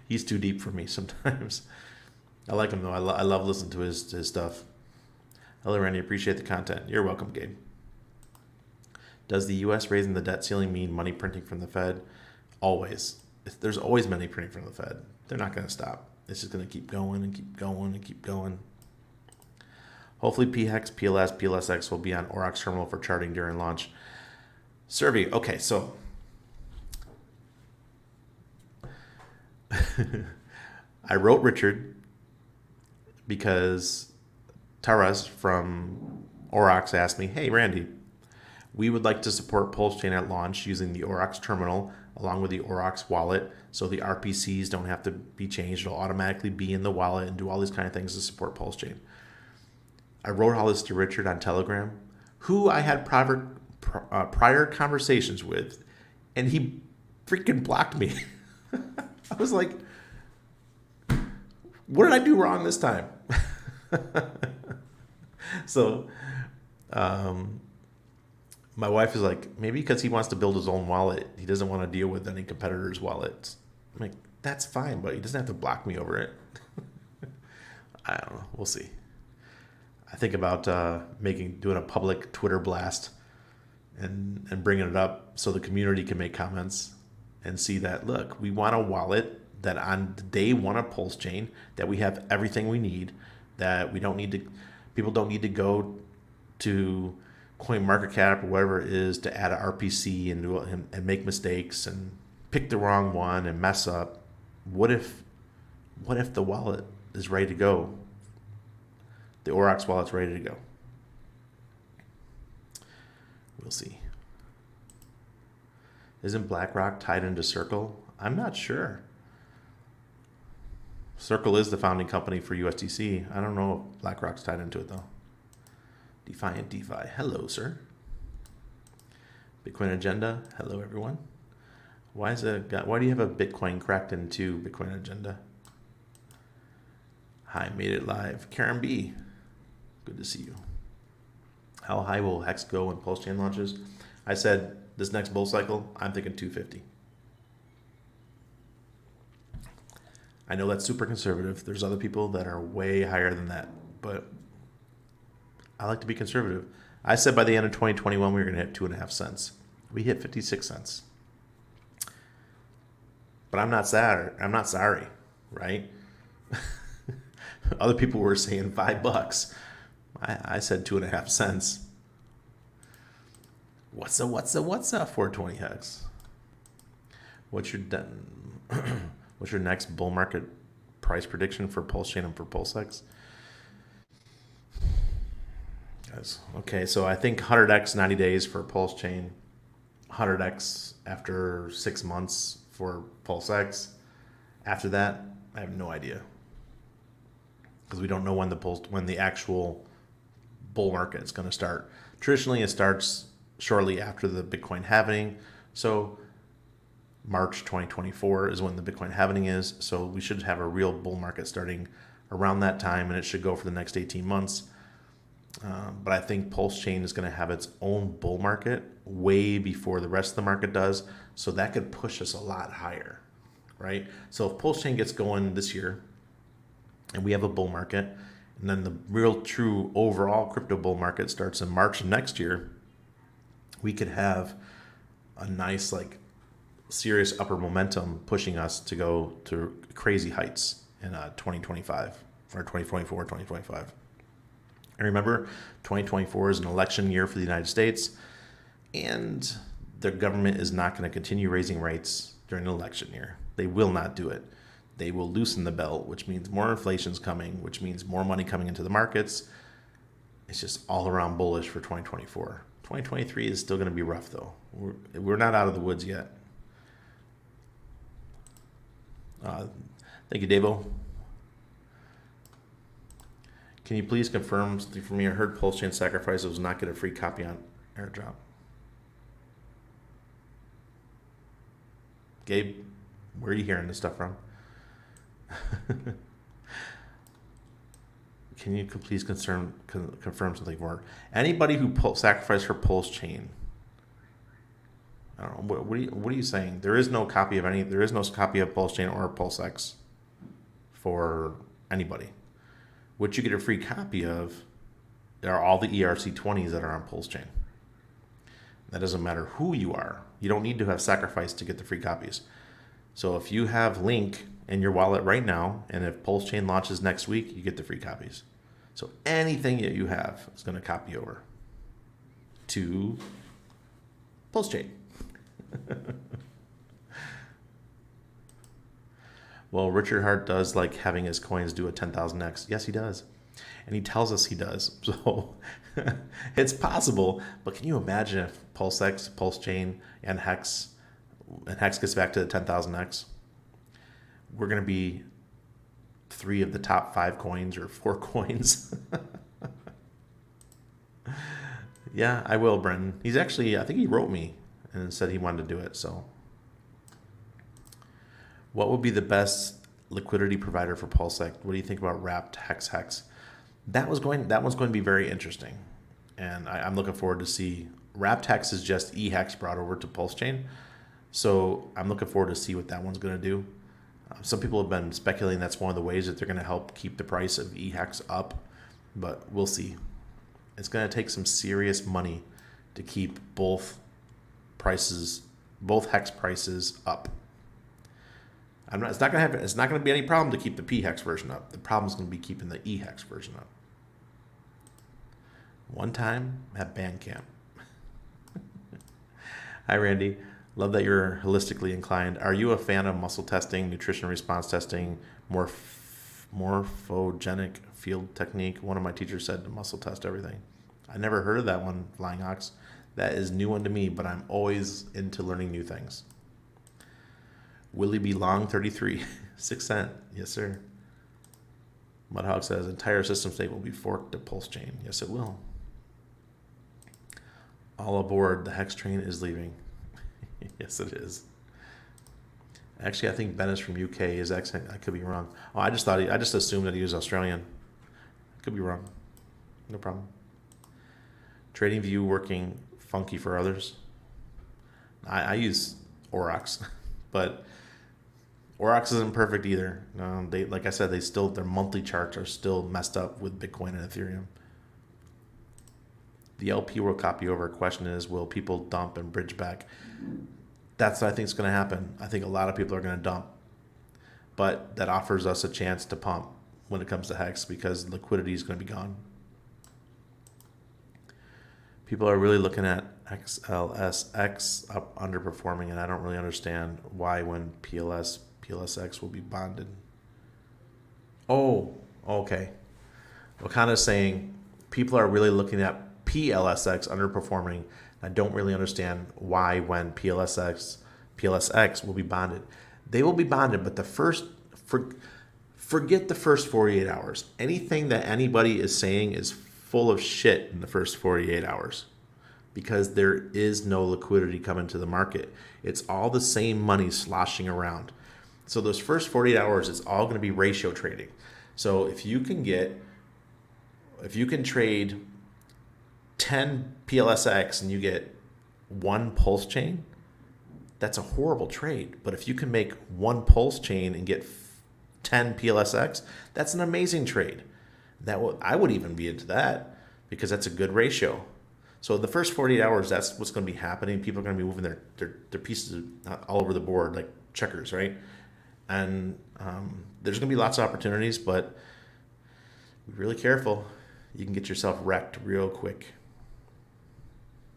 He's too deep for me sometimes. I like him though. I love listening to his stuff. Hello, Randy. Appreciate the content. You're welcome, Gabe. Does the U.S. raising the debt ceiling mean money printing from the Fed? Always. There's always money printing from the Fed. They're not going to stop. It's just going to keep going and keep going and keep going. Hopefully PHEX, PLS, PLSX will be on Aurochs terminal for charting during launch. Survey. Okay, so I wrote Richard because Taras from Aurochs asked me, hey, Randy, we would like to support Pulse Chain at launch using the Aurochs terminal along with the Aurochs wallet, so the RPCs don't have to be changed. It'll automatically be in the wallet and do all these kind of things to support Pulse Chain. I wrote all this to Richard on Telegram, who I had prior conversations with, and he freaking blocked me. I was like, what did I do wrong this time? So my wife is like, maybe because he wants to build his own wallet, he doesn't want to deal with any competitors' wallets. I'm like, that's fine, but he doesn't have to block me over it. I don't know. We'll see. I think about doing a public Twitter blast and bringing it up so the community can make comments and see that, look, we want a wallet that on the day one of Pulse Chain, that we have everything we need, that people don't need to go to CoinMarketCap or whatever it is to add an RPC and make mistakes and pick the wrong one and mess up. What if the wallet is ready to go? The Aurochs wallet's ready to go. We'll see. Isn't BlackRock tied into Circle? I'm not sure. Circle is the founding company for USDC. I don't know if BlackRock's tied into it though. Defiant DeFi. Hello, sir. Bitcoin Agenda. Hello, everyone. Why do you have a Bitcoin cracked into Bitcoin Agenda? Hi, made it live. Karen B. Good to see you. How high will HEX go when Pulse Chain launches? I said this next bull cycle, I'm thinking 250. I know that's super conservative. There's other people that are way higher than that, but I like to be conservative. I said by the end of 2021, we were going to hit 2.5 cents. We hit 56 cents. But I'm not sorry, right? Other people were saying $5. I said 2.5 cents. What's a 420 HEX? What's your next bull market price prediction for Pulse Chain and for PulseX? Guys, okay, so I think 100x 90 days for Pulse Chain, 100x after 6 months for PulseX. After that, I have no idea, because we don't know when the actual bull market is going to start. Traditionally, it starts shortly after the Bitcoin halving. So March 2024 is when the Bitcoin halving is. So we should have a real bull market starting around that time, and it should go for the next 18 months. But I think Pulse Chain is going to have its own bull market way before the rest of the market does. So that could push us a lot higher, right? So if Pulse Chain gets going this year and we have a bull market, and then the real true overall crypto bull market starts in March of next year, we could have a nice, serious upper momentum pushing us to go to crazy heights in 2025 or 2024, 2025. And remember, 2024 is an election year for the United States, and the government is not going to continue raising rates during an election year. They will not do it. They will loosen the belt, which means more inflation's coming, which means more money coming into the markets. It's just all around bullish for 2024. 2023 is still going to be rough, though. We're not out of the woods yet. Thank you, Davo. Can you please confirm something for me? I heard Pulse Chain Sacrifice was not get a free copy on airdrop. Gabe, where are you hearing this stuff from? Can you please confirm something more? Anybody who sacrificed for Pulse Chain, I don't know. What are you saying? There is no copy of Pulse Chain or PulseX for anybody. What you get a free copy of are all the ERC20s that are on Pulse Chain. That doesn't matter who you are. You don't need to have sacrificed to get the free copies. So if you have Link in your wallet right now, and if Pulse Chain launches next week, you get the free copies. So anything that you have is going to copy over to Pulse Chain. Well, Richard Hart does like having his coins do a 10,000x. Yes, he does. And he tells us he does. So it's possible. But can you imagine if PulseX, Pulse Chain, and HEX and HEX gets back to the 10,000X, we're going to be 3 of the top 5 coins or 4 coins. Yeah, I will, Brendan. He's actually, I think he wrote me and said he wanted to do it. So, what would be the best liquidity provider for PulseX? What do you think about wrapped HEX? That one's going to be very interesting, and I'm looking forward to see. Wrapped HEX is just HEX brought over to PulseChain, so I'm looking forward to see what that one's going to do. Some people have been speculating that's one of the ways that they're going to help keep the price of HEX up, but we'll see. It's going to take some serious money to keep both HEX prices up. It's not going to be any problem to keep the PHEX version up. The problem is going to be keeping the EHEX version up. One time at Bandcamp. Hi, Randy. Love that you're holistically inclined. Are you a fan of muscle testing, nutrition response testing, morphogenic field technique? One of my teachers said to muscle test everything. I never heard of that one, Flying Ox. That is new one to me, but I'm always into learning new things. Willie B. Long, 33, 6 cent. Yes, sir. Mudhog says, entire system state will be forked to PulseChain. Yes, it will. All aboard. The HEX train is leaving. Yes, it is. Actually, I think Ben is from UK. His accent, I could be wrong. Oh, I just assumed that he was Australian. Could be wrong. No problem. TradingView working funky for others. I use Aurochs, but Aurochs isn't perfect either. They, like I said, their monthly charts are still messed up with Bitcoin and Ethereum. The LP will copy over. Question is, will people dump and bridge back? That's what I think is going to happen. I think a lot of people are going to dump, but that offers us a chance to pump when it comes to HEX because liquidity is going to be gone. People are really looking at XLSX up underperforming, and I don't really understand why when PLSX will be bonded. Oh, okay. Wakana's saying people are really looking at PLSX underperforming. I don't really understand why when PLSX will be bonded. They will be bonded, but forget the first 48 hours. Anything that anybody is saying is full of shit in the first 48 hours because there is no liquidity coming to the market. It's all the same money sloshing around. So those first 48 hours, it's all going to be ratio trading. So if you can trade 10 PLSX and you get 1 PulseChain, that's a horrible trade. But if you can make 1 PulseChain and get 10 PLSX, that's an amazing trade. I would even be into that because that's a good ratio. So the first 48 hours, that's what's going to be happening. People are going to be moving their pieces all over the board like checkers, right? And there's going to be lots of opportunities, but be really careful. You can get yourself wrecked real quick.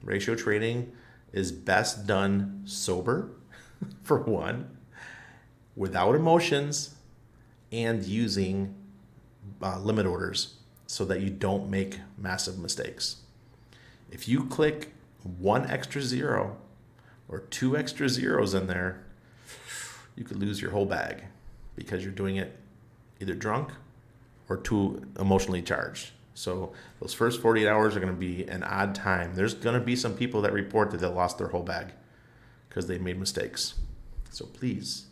Ratio trading is best done sober, for one, without emotions, and using limit orders so that you don't make massive mistakes. If you click 1 extra 0 or 2 extra zeros in there, you could lose your whole bag because you're doing it either drunk or too emotionally charged. So those first 48 hours are going to be an odd time. There's going to be some people that report that they lost their whole bag because they made mistakes. So please,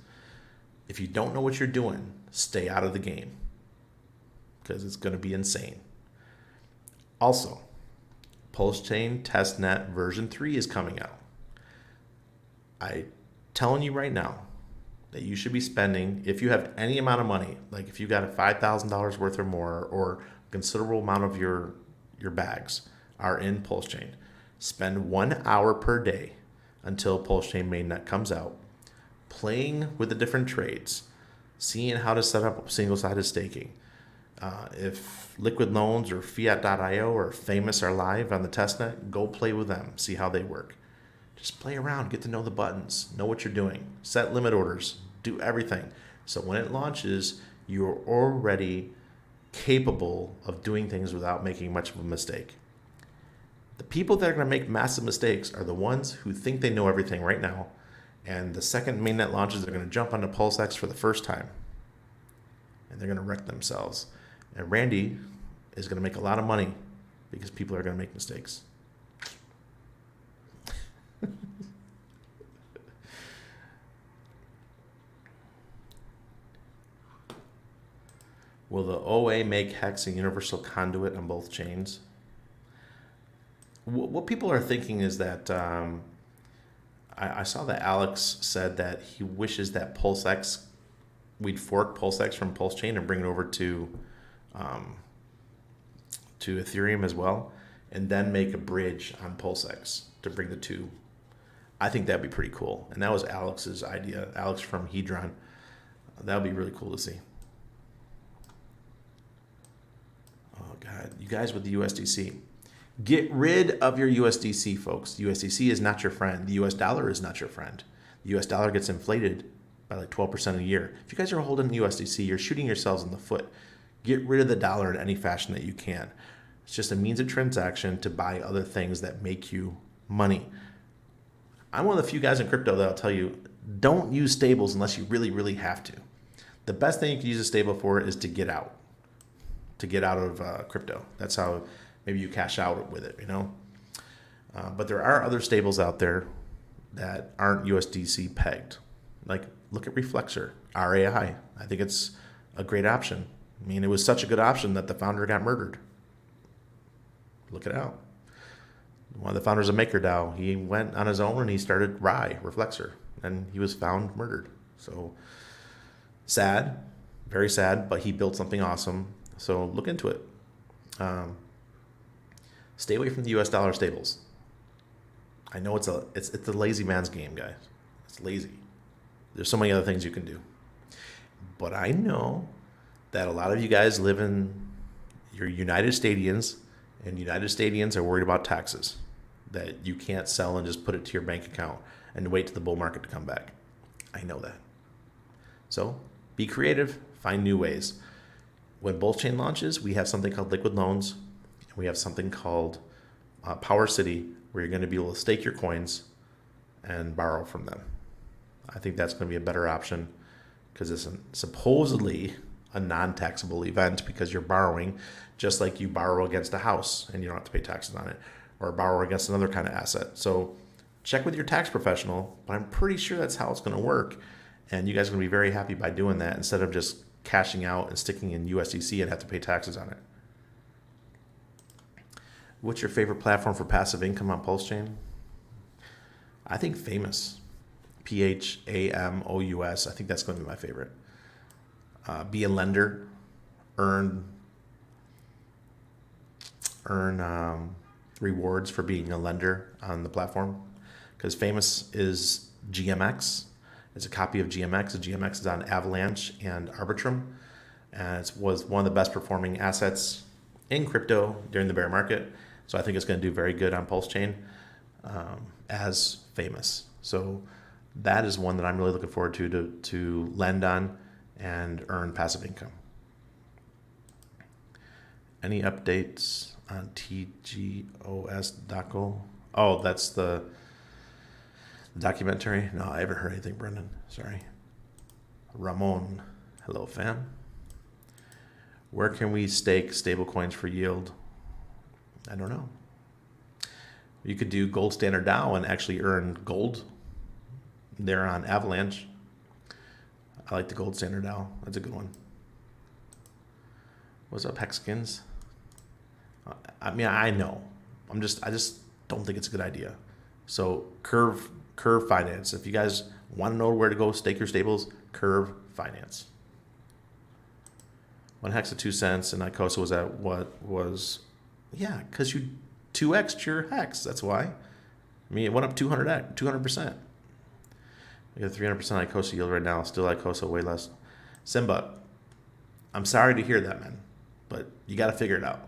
if you don't know what you're doing, stay out of the game because it's going to be insane. Also, PulseChain Testnet version 3 is coming out. I'm telling you right now that you should be spending, if you have any amount of money, like if you got $5,000 worth or more, or a considerable amount of your bags are in PulseChain, spend 1 hour per day until PulseChain mainnet comes out, playing with the different trades, seeing how to set up single-sided staking. If Liquid Loans or Fiat.io or Famous are live on the testnet, go play with them, see how they work. Just play around, get to know the buttons, know what you're doing, set limit orders, do everything. So when it launches, you're already capable of doing things without making much of a mistake. The people that are going to make massive mistakes are the ones who think they know everything right now And the second mainnet launches, they're going to jump onto PulseX for the first time. And they're going to wreck themselves. And Randy is going to make a lot of money because people are going to make mistakes. Will the OA make HEX a universal conduit on both chains? What people are thinking is that I saw that Alex said that he wishes that PulseX, we'd fork PulseX from PulseChain and bring it over to Ethereum as well, and then make a bridge on PulseX to bring the two. I think that'd be pretty cool. And that was Alex's idea, Alex from Hedron. That would be really cool to see. Oh, God. You guys with the USDC. Get rid of your USDC, folks. The USDC is not your friend. The US dollar is not your friend. The US dollar gets inflated by like 12% a year. If you guys are holding USDC, you're shooting yourselves in the foot. Get rid of the dollar in any fashion that you can. It's just a means of transaction to buy other things that make you money. I'm one of the few guys in crypto that'll tell you, don't use stables unless you really, really have to. The best thing you can use a stable for is to get out of crypto. That's how maybe you cash out with it, you know. But there are other stables out there that aren't USDC pegged. Like, look at Reflexer, RAI. I think it's a great option. I mean, it was such a good option that the founder got murdered. Look it out. One of the founders of MakerDAO, he went on his own and he started RAI, Reflexer, and he was found murdered. So sad, very sad, but he built something awesome. So look into it. Stay away from the US dollar stables. I know it's a lazy man's game, guys. It's lazy. There's so many other things you can do. But I know that a lot of you guys live in your United Stadians, and United Stadians are worried about taxes, that you can't sell and just put it to your bank account and wait till the bull market to come back. I know that. So be creative, find new ways. When BullChain launches, we have something called liquid loans, and we have something called Power City, where you're going to be able to stake your coins and borrow from them. I think that's going to be a better option because it's supposedly a non-taxable event because you're borrowing just like you borrow against a house and you don't have to pay taxes on it, or borrow against another kind of asset. So check with your tax professional, but I'm pretty sure that's how it's going to work. And you guys are going to be very happy by doing that instead of just cashing out and sticking in USDC and have to pay taxes on it. What's your favorite platform for passive income on PulseChain? I think Famous. PHAMOUS. I think that's going to be my favorite. Be a lender. Earn rewards for being a lender on the platform. Because Famous is GMX. It's a copy of GMX. GMX is on Avalanche and Arbitrum. And it was one of the best performing assets in crypto during the bear market. So I think it's going to do very good on PulseChain as Famous. So that is one that I'm really looking forward to lend on and earn passive income. Any updates on TGOS Doco? Oh, that's the documentary? No, I haven't heard anything, Brendan. Sorry. Ramon. Hello, fam. Where can we stake stablecoins for yield? I don't know. You could do Gold Standard DAO and actually earn gold there on Avalanche. I like the Gold Standard DAO. That's a good one. What's up, Hexkins? I mean, I know. I just don't think it's a good idea. So Curve Finance. If you guys want to know where to go stake your stables, Curve Finance. One hex of 2 cents, and ICOSA was at what was, yeah, because you 2x'd your hex. That's why. I mean, it went up 200%. We have 300% ICOSA yield right now. Still ICOSA way less. Simba, I'm sorry to hear that, man, but you got to figure it out.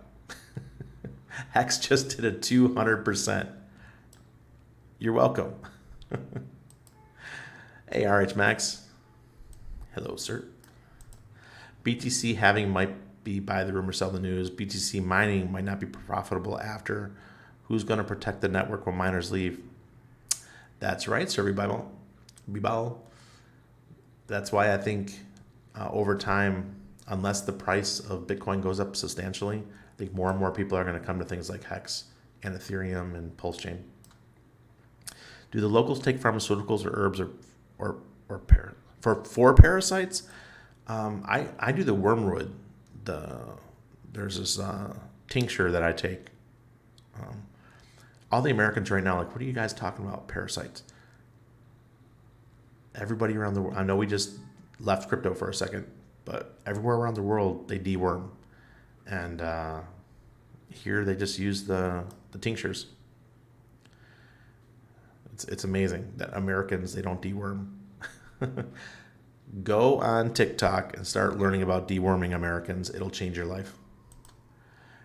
Hex just did a 200%. You're welcome. Hey, RH Max. Hello, sir. BTC halving might be buy the rumor, sell the news. BTC mining might not be profitable after. Who's going to protect the network when miners leave? That's right, Survey Bible. Bibal. That's why I think over time, unless the price of Bitcoin goes up substantially, I think more and more people are going to come to things like HEX and Ethereum and Pulse Chain. Do the locals take pharmaceuticals or herbs for parasites? I do the wormwood. There's this tincture that I take. All the Americans right now, like, what are you guys talking about? Parasites. Everybody around the world, I know we just left crypto for a second, but everywhere around the world, they deworm. And here they just use the tinctures. It's amazing that Americans, they don't deworm. Go on TikTok and start learning about deworming Americans. It'll change your life.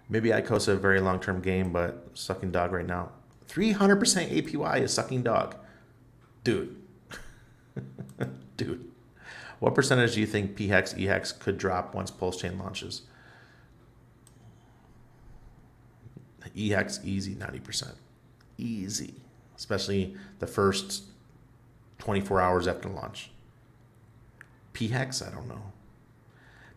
Maybe ICOSA a very long-term game, but sucking dog right now. 300% APY is sucking dog. Dude. Dude. What percentage do you think PHEX, EHEX could drop once Pulse Chain launches? EHEX, easy, 90%. Easy. Especially the first 24 hours after launch. PHEX, I don't know.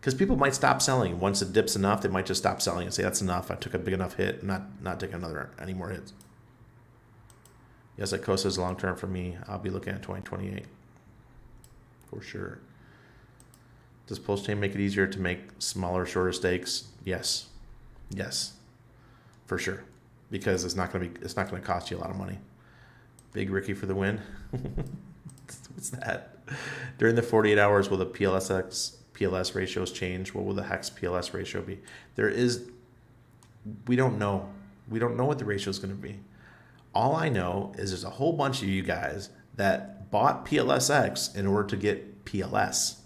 Because people might stop selling. Once it dips enough, they might just stop selling and say, that's enough. I took a big enough hit. Not taking any more hits. Yes, ICOSA is long term for me. I'll be looking at 2028. For sure. Does Pulse Chain make it easier to make smaller, shorter stakes? Yes. Yes. For sure. Because it's not going to cost you a lot of money. Big Ricky for the win. What's that? During the 48 hours, will the PLS ratios change? What will the HEX PLS ratio be? We don't know. We don't know what the ratio is going to be. All I know is there's a whole bunch of you guys that bought PLSX in order to get PLS,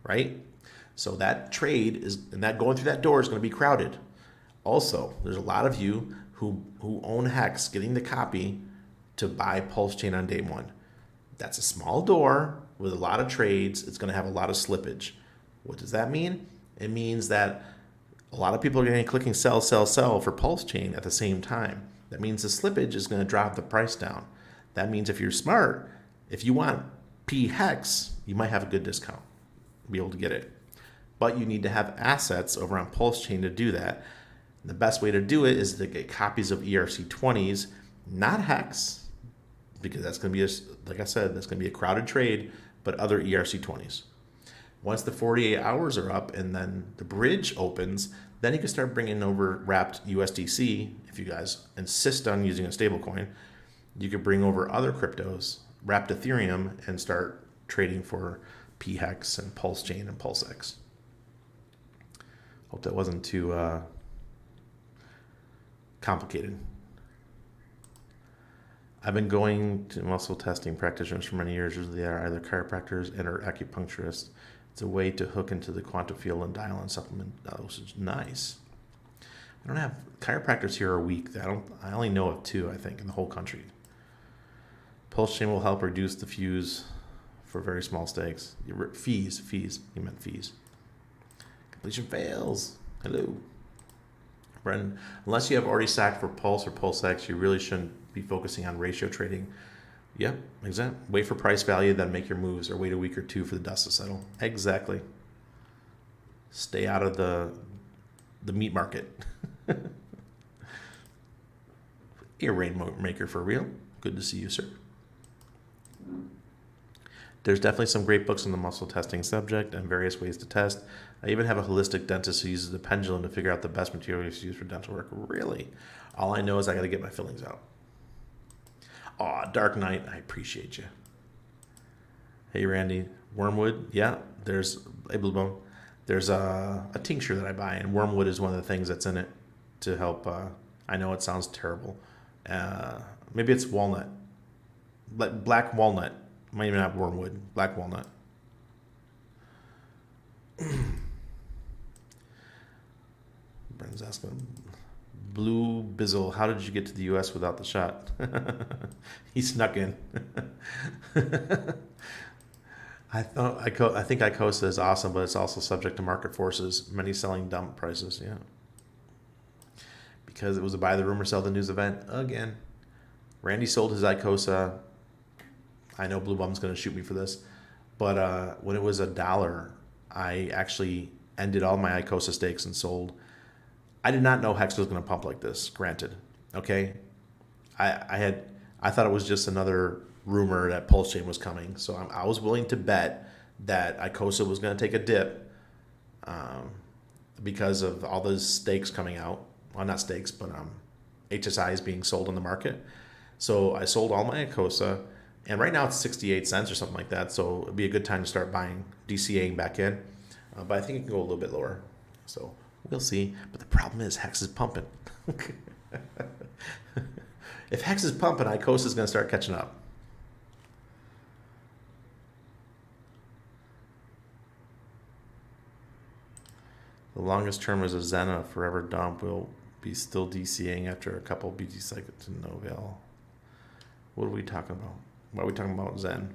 right? So that trade and that going through that door is going to be crowded. Also, there's a lot of you who own HEX getting the copy to buy Pulse Chain on day one. That's a small door with a lot of trades. It's going to have a lot of slippage. What does that mean? It means that a lot of people are going to be clicking sell, sell, sell for Pulse Chain at the same time. That means the slippage is going to drop the price down. That means if you're smart, if you want PHEX, you might have a good discount, be able to get it. But you need to have assets over on Pulse Chain to do that. And the best way to do it is to get copies of ERC20s, not HEX, because that's going to be, like I said, that's going to be a crowded trade, but other ERC20s. Once the 48 hours are up and then the bridge opens, then you can start bringing over wrapped USDC. If you guys insist on using a stablecoin, you could bring over other cryptos, wrapped Ethereum, and start trading for PHEX and Pulse Chain and PulseX. Hope that wasn't too complicated. I've been going to muscle testing practitioners for many years. Usually they are either chiropractors and or acupuncturists. It's a way to hook into the quantum field and dial and supplement dosage. Nice. I don't have chiropractors here are weak. I only know of 2, I think, in the whole country. Pulse Chain will help reduce the fees for very small stakes. Fees. You meant fees. Completion fails. Hello. Brendan, unless you have already sacked for Pulse or PulseX, you really shouldn't be focusing on ratio trading. Yep, exactly. Wait for price value, then make your moves, or wait a week or 2 for the dust to settle. Exactly. Stay out of the meat market. You're a rainmaker for real. Good to see you, sir. There's definitely some great books on the muscle testing subject and various ways to test. I even have a holistic dentist who uses the pendulum to figure out the best materials to use for dental work. Really? All I know is I got to get my fillings out. Aw, Dark Knight, I appreciate you. Hey, Randy. Wormwood, yeah, there's a tincture that I buy, and wormwood is one of the things that's in it to help. I know it sounds terrible. Maybe it's walnut. Black walnut. Might even have wormwood. Black walnut. Brendan's asking, Blue Bizzle, how did you get to the U.S. without the shot? He snuck in. I think ICOSA is awesome, but it's also subject to market forces. Many selling dump prices. Yeah, because it was a buy the rumor, sell the news event again. Randy sold his ICOSA. I know Blue Bum's going to shoot me for this, but when it was $1, I actually ended all my Icosa stakes and sold. I did not know Hex was going to pump like this. Granted, okay, I thought it was just another rumor that Pulse Chain was coming, so I was willing to bet that Icosa was going to take a dip because of all those stakes coming out. Well, not stakes, but HSIs being sold on the market. So I sold all my Icosa, and right now it's 68 cents or something like that. So it'd be a good time to start buying, DCAing back in. But I think it can go a little bit lower. So we'll see. But the problem is Hex is pumping. If Hex is pumping, Icosa is going to start catching up. The longest term is a Zena forever dump. Will be still DCAing after a couple BT cycles to Novell. What are we talking about? Why are we talking about Zen?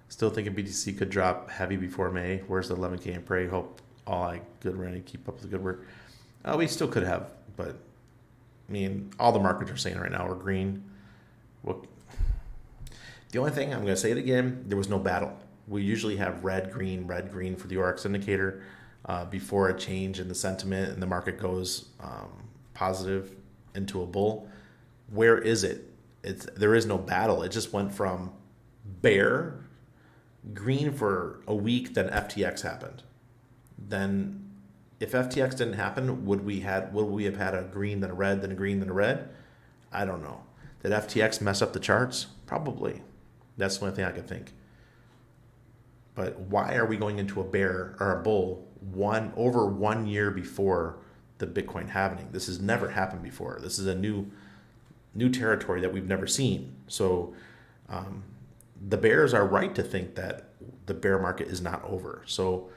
Still thinking BTC could drop heavy before May. Where's the 11K and pray? Hope all I good ready keep up the good work. We still could have, but I mean, all the markets are saying right now we're green. Well, the only thing, I'm going to say it again, there was no battle. We usually have red, green for the ORX indicator before a change in the sentiment and the market goes positive into a bull. Where is it? There is no battle. It just went from bear, green for a week, then FTX happened. Then if FTX didn't happen, would we have had a green, then a red, then a green, then a red? I don't know. Did FTX mess up the charts? Probably. That's the only thing I could think. But why are we going into a bear or a bull over 1 year before the Bitcoin halving? This has never happened before. This is a new territory that we've never seen. So the bears are right to think that the bear market is not over. So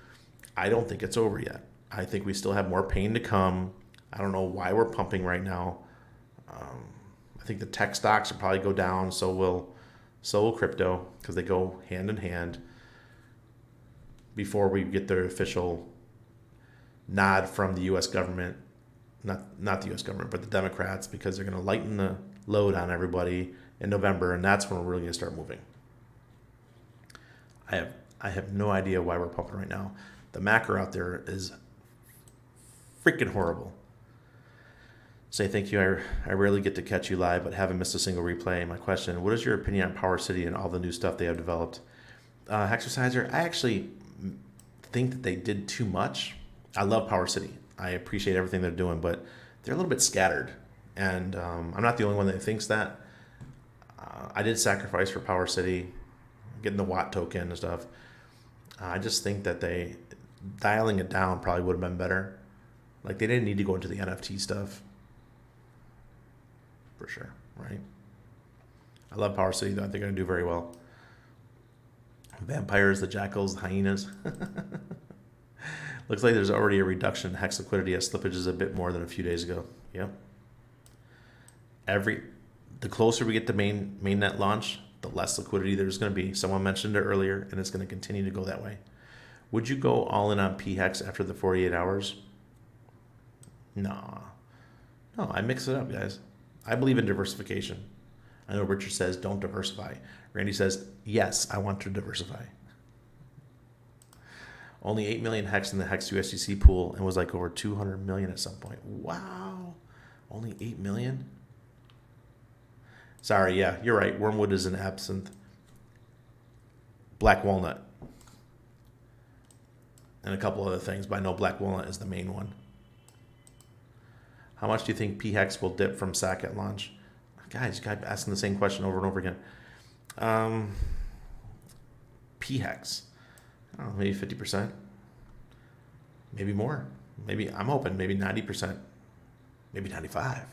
I don't think it's over yet. I think we still have more pain to come. I don't know why we're pumping right now. I think the tech stocks will probably go down. So will crypto, because they go hand in hand before we get the official nod from the U.S. government. Not the U.S. government, but the Democrats, because they're going to lighten the load on everybody in November, and that's when we're really going to start moving. I have no idea why we're pumping right now. The macro out there is freaking horrible. Say thank you. I rarely get to catch you live, but haven't missed a single replay. My question: what is your opinion on Power City and all the new stuff they have developed? Hexerciser, I actually think that they did too much. I love Power City. I appreciate everything they're doing, but they're a little bit scattered. And I'm not the only one that thinks that. I did sacrifice for Power City, getting the Watt token and stuff. I just think that dialing it down probably would have been better. Like, they didn't need to go into the NFT stuff. For sure, right? I love Power City, though. I think they're going to do very well. Vampires, the jackals, the hyenas. Looks like there's already a reduction in Hex liquidity as slippage is a bit more than a few days ago. Yep. The closer we get to mainnet launch, the less liquidity there's going to be. Someone mentioned it earlier, and it's going to continue to go that way. Would you go all in on PHEX after the 48 hours? No, I mix it up, guys. I believe in diversification. I know Richard says don't diversify. Randy says, yes, I want to diversify. Only 8 million Hex in the Hex USDC pool and was like over 200 million at some point. Wow. Only 8 million? Sorry, yeah, you're right. Wormwood is an absinthe. Black walnut. And a couple other things, but I know black walnut is the main one. How much do you think PHEX will dip from SAC at launch? Guys, you keep asking the same question over and over again. PHEX. I don't know, maybe 50%. Maybe more. Maybe, I'm hoping, maybe 90%. Maybe 95%.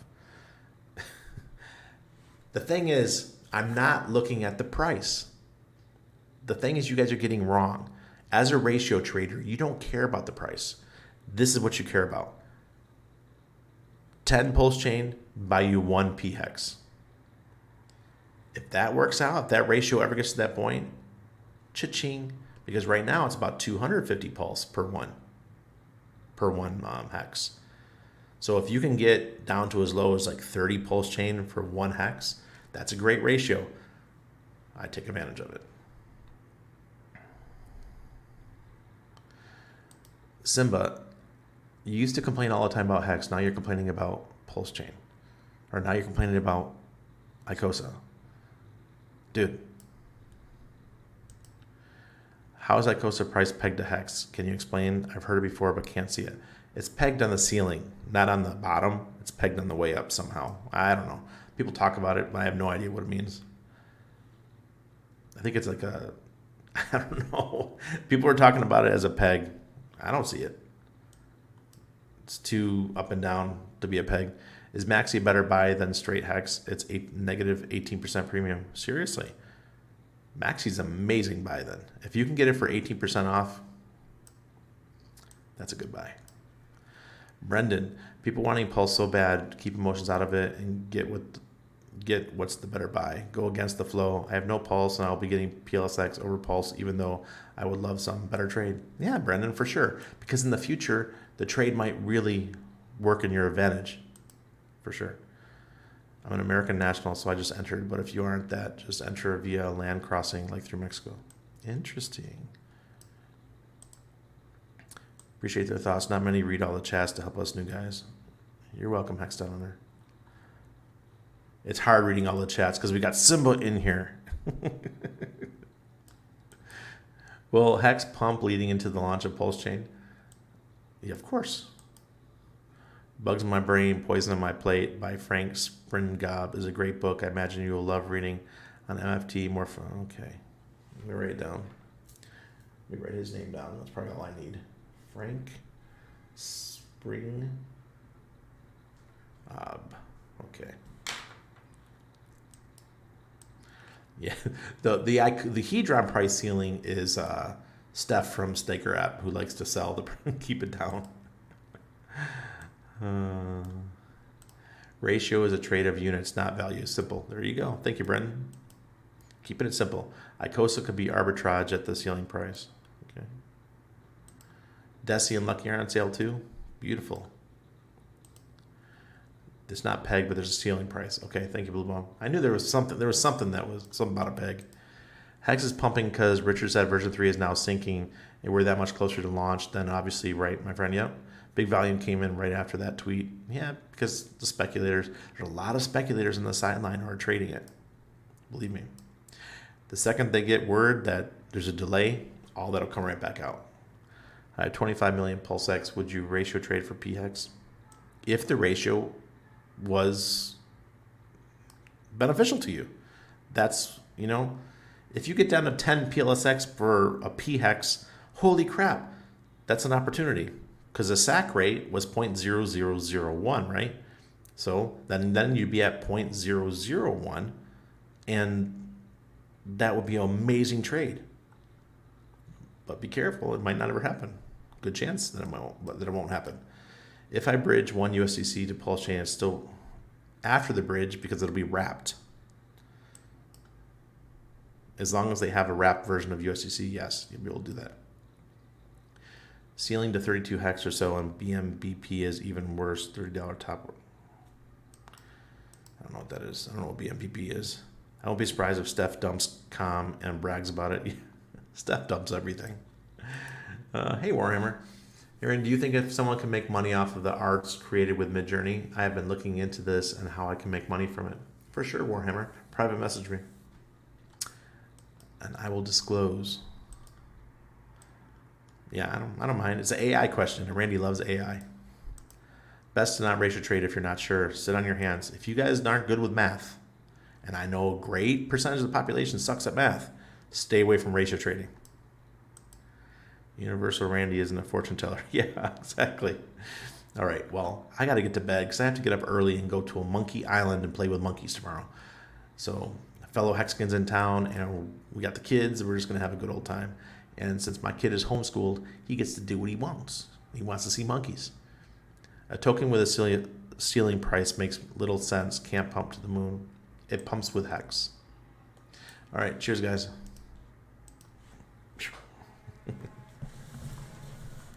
The thing is, I'm not looking at the price. The thing is, you guys are getting wrong. As a ratio trader, you don't care about the price. This is what you care about. 10 pulse chain, buy you 1 PHEX. If that works out, if that ratio ever gets to that point, cha-ching. Because right now it's about 250 pulse per one hex. So if you can get down to as low as like 30 pulse chain for 1 hex, That's a great ratio. I take advantage of it. Simba, you used to complain all the time about HEX. Now you're complaining about Pulse Chain. Or now you're complaining about ICOSA. Dude. How is ICOSA price pegged to HEX? Can you explain? I've heard it before, but can't see it. It's pegged on the ceiling, not on the bottom. It's pegged on the way up somehow. I don't know. People talk about it, but I have no idea what it means. I think it's like a, I don't know. People are talking about it as a peg. I don't see it. It's too up and down to be a peg. Is Maxi a better buy than straight HEX? It's negative 18% premium. Seriously. Maxi's an amazing buy then. If you can get it for 18% off, that's a good buy. Brendan, people wanting Pulse so bad, keep emotions out of it and get what's the better buy. Go against the flow. I have no Pulse and I'll be getting PLSX over Pulse even though I would love some better trade. Yeah, Brendan, for sure. Because in the future, the trade might really work in your advantage. For sure. I'm an American national, so I just entered. But if you aren't that, just enter via land crossing like through Mexico. Interesting. Appreciate their thoughts. Not many read all the chats to help us new guys. You're welcome, Hex down under. It's hard reading all the chats because we got Simba in here. Will Hex pump leading into the launch of Pulse Chain? Yeah, of course. Bugs in My Brain, Poison on My Plate by Frank Springob is a great book. I imagine you will love reading on MFT. More fun. Okay. Let me write it down. Let me write his name down. That's probably all I need. Frank Springob. Okay. Yeah. The Hedron price ceiling is Steph from Staker app who likes to sell the keep it down. Ratio is a trade of units, not value. Simple. There you go. Thank you, Brendan. Keeping it simple. ICOSA could be arbitrage at the ceiling price. Okay. Desi and Lucky are on sale too. Beautiful. It's not pegged, but there's a ceiling price. Okay, thank you, Blue Bomb. I knew there was something. There was something that was something about a peg. Hex is pumping because Richard said version 3 is now sinking, and we're that much closer to launch. Then obviously, right, my friend. Yep. Big volume came in right after that tweet. Yeah, because the speculators, there's a lot of speculators on the sideline who are trading it. Believe me. The second they get word that there's a delay, all that'll come right back out. I have 25 million Pulse X. Would you ratio trade for PHEX? If the ratio was beneficial to you. That's, if you get down to 10 PLSX for a PHEX, holy crap, that's an opportunity. Because the SAC rate was 0.0001, right? So then you'd be at 0.001, and that would be an amazing trade. But be careful, it might not ever happen. Good chance that it won't happen. If I bridge one USDC to Pulse Chain, it's still after the bridge because it'll be wrapped. As long as they have a wrapped version of USDC, yes, you'll be able to do that. Ceiling to 32 hex or so, and BMBP is even worse, $30 top. I don't know what that is. I don't know what BMBP is. I won't be surprised if Steph dumps COM and brags about it. Steph dumps everything. Hey, Warhammer. Aaron, do you think if someone can make money off of the arts created with Midjourney? I have been looking into this and how I can make money from it. For sure, Warhammer. Private message me. And I will disclose. Yeah, I don't mind. It's an AI question, and Randy loves AI. Best to not ratio trade if you're not sure. Sit on your hands. If you guys aren't good with math, and I know a great percentage of the population sucks at math, stay away from ratio trading. Universal Randy isn't a fortune teller. Yeah, exactly. All right, well, I got to get to bed because I have to get up early and go to a monkey island and play with monkeys tomorrow. So, fellow Hexicans in town, and we got the kids. We're just going to have a good old time. And since my kid is homeschooled, he gets to do what he wants. He wants to see monkeys. A token with a ceiling price makes little sense. Can't pump to the moon. It pumps with HEX. All right, cheers, guys.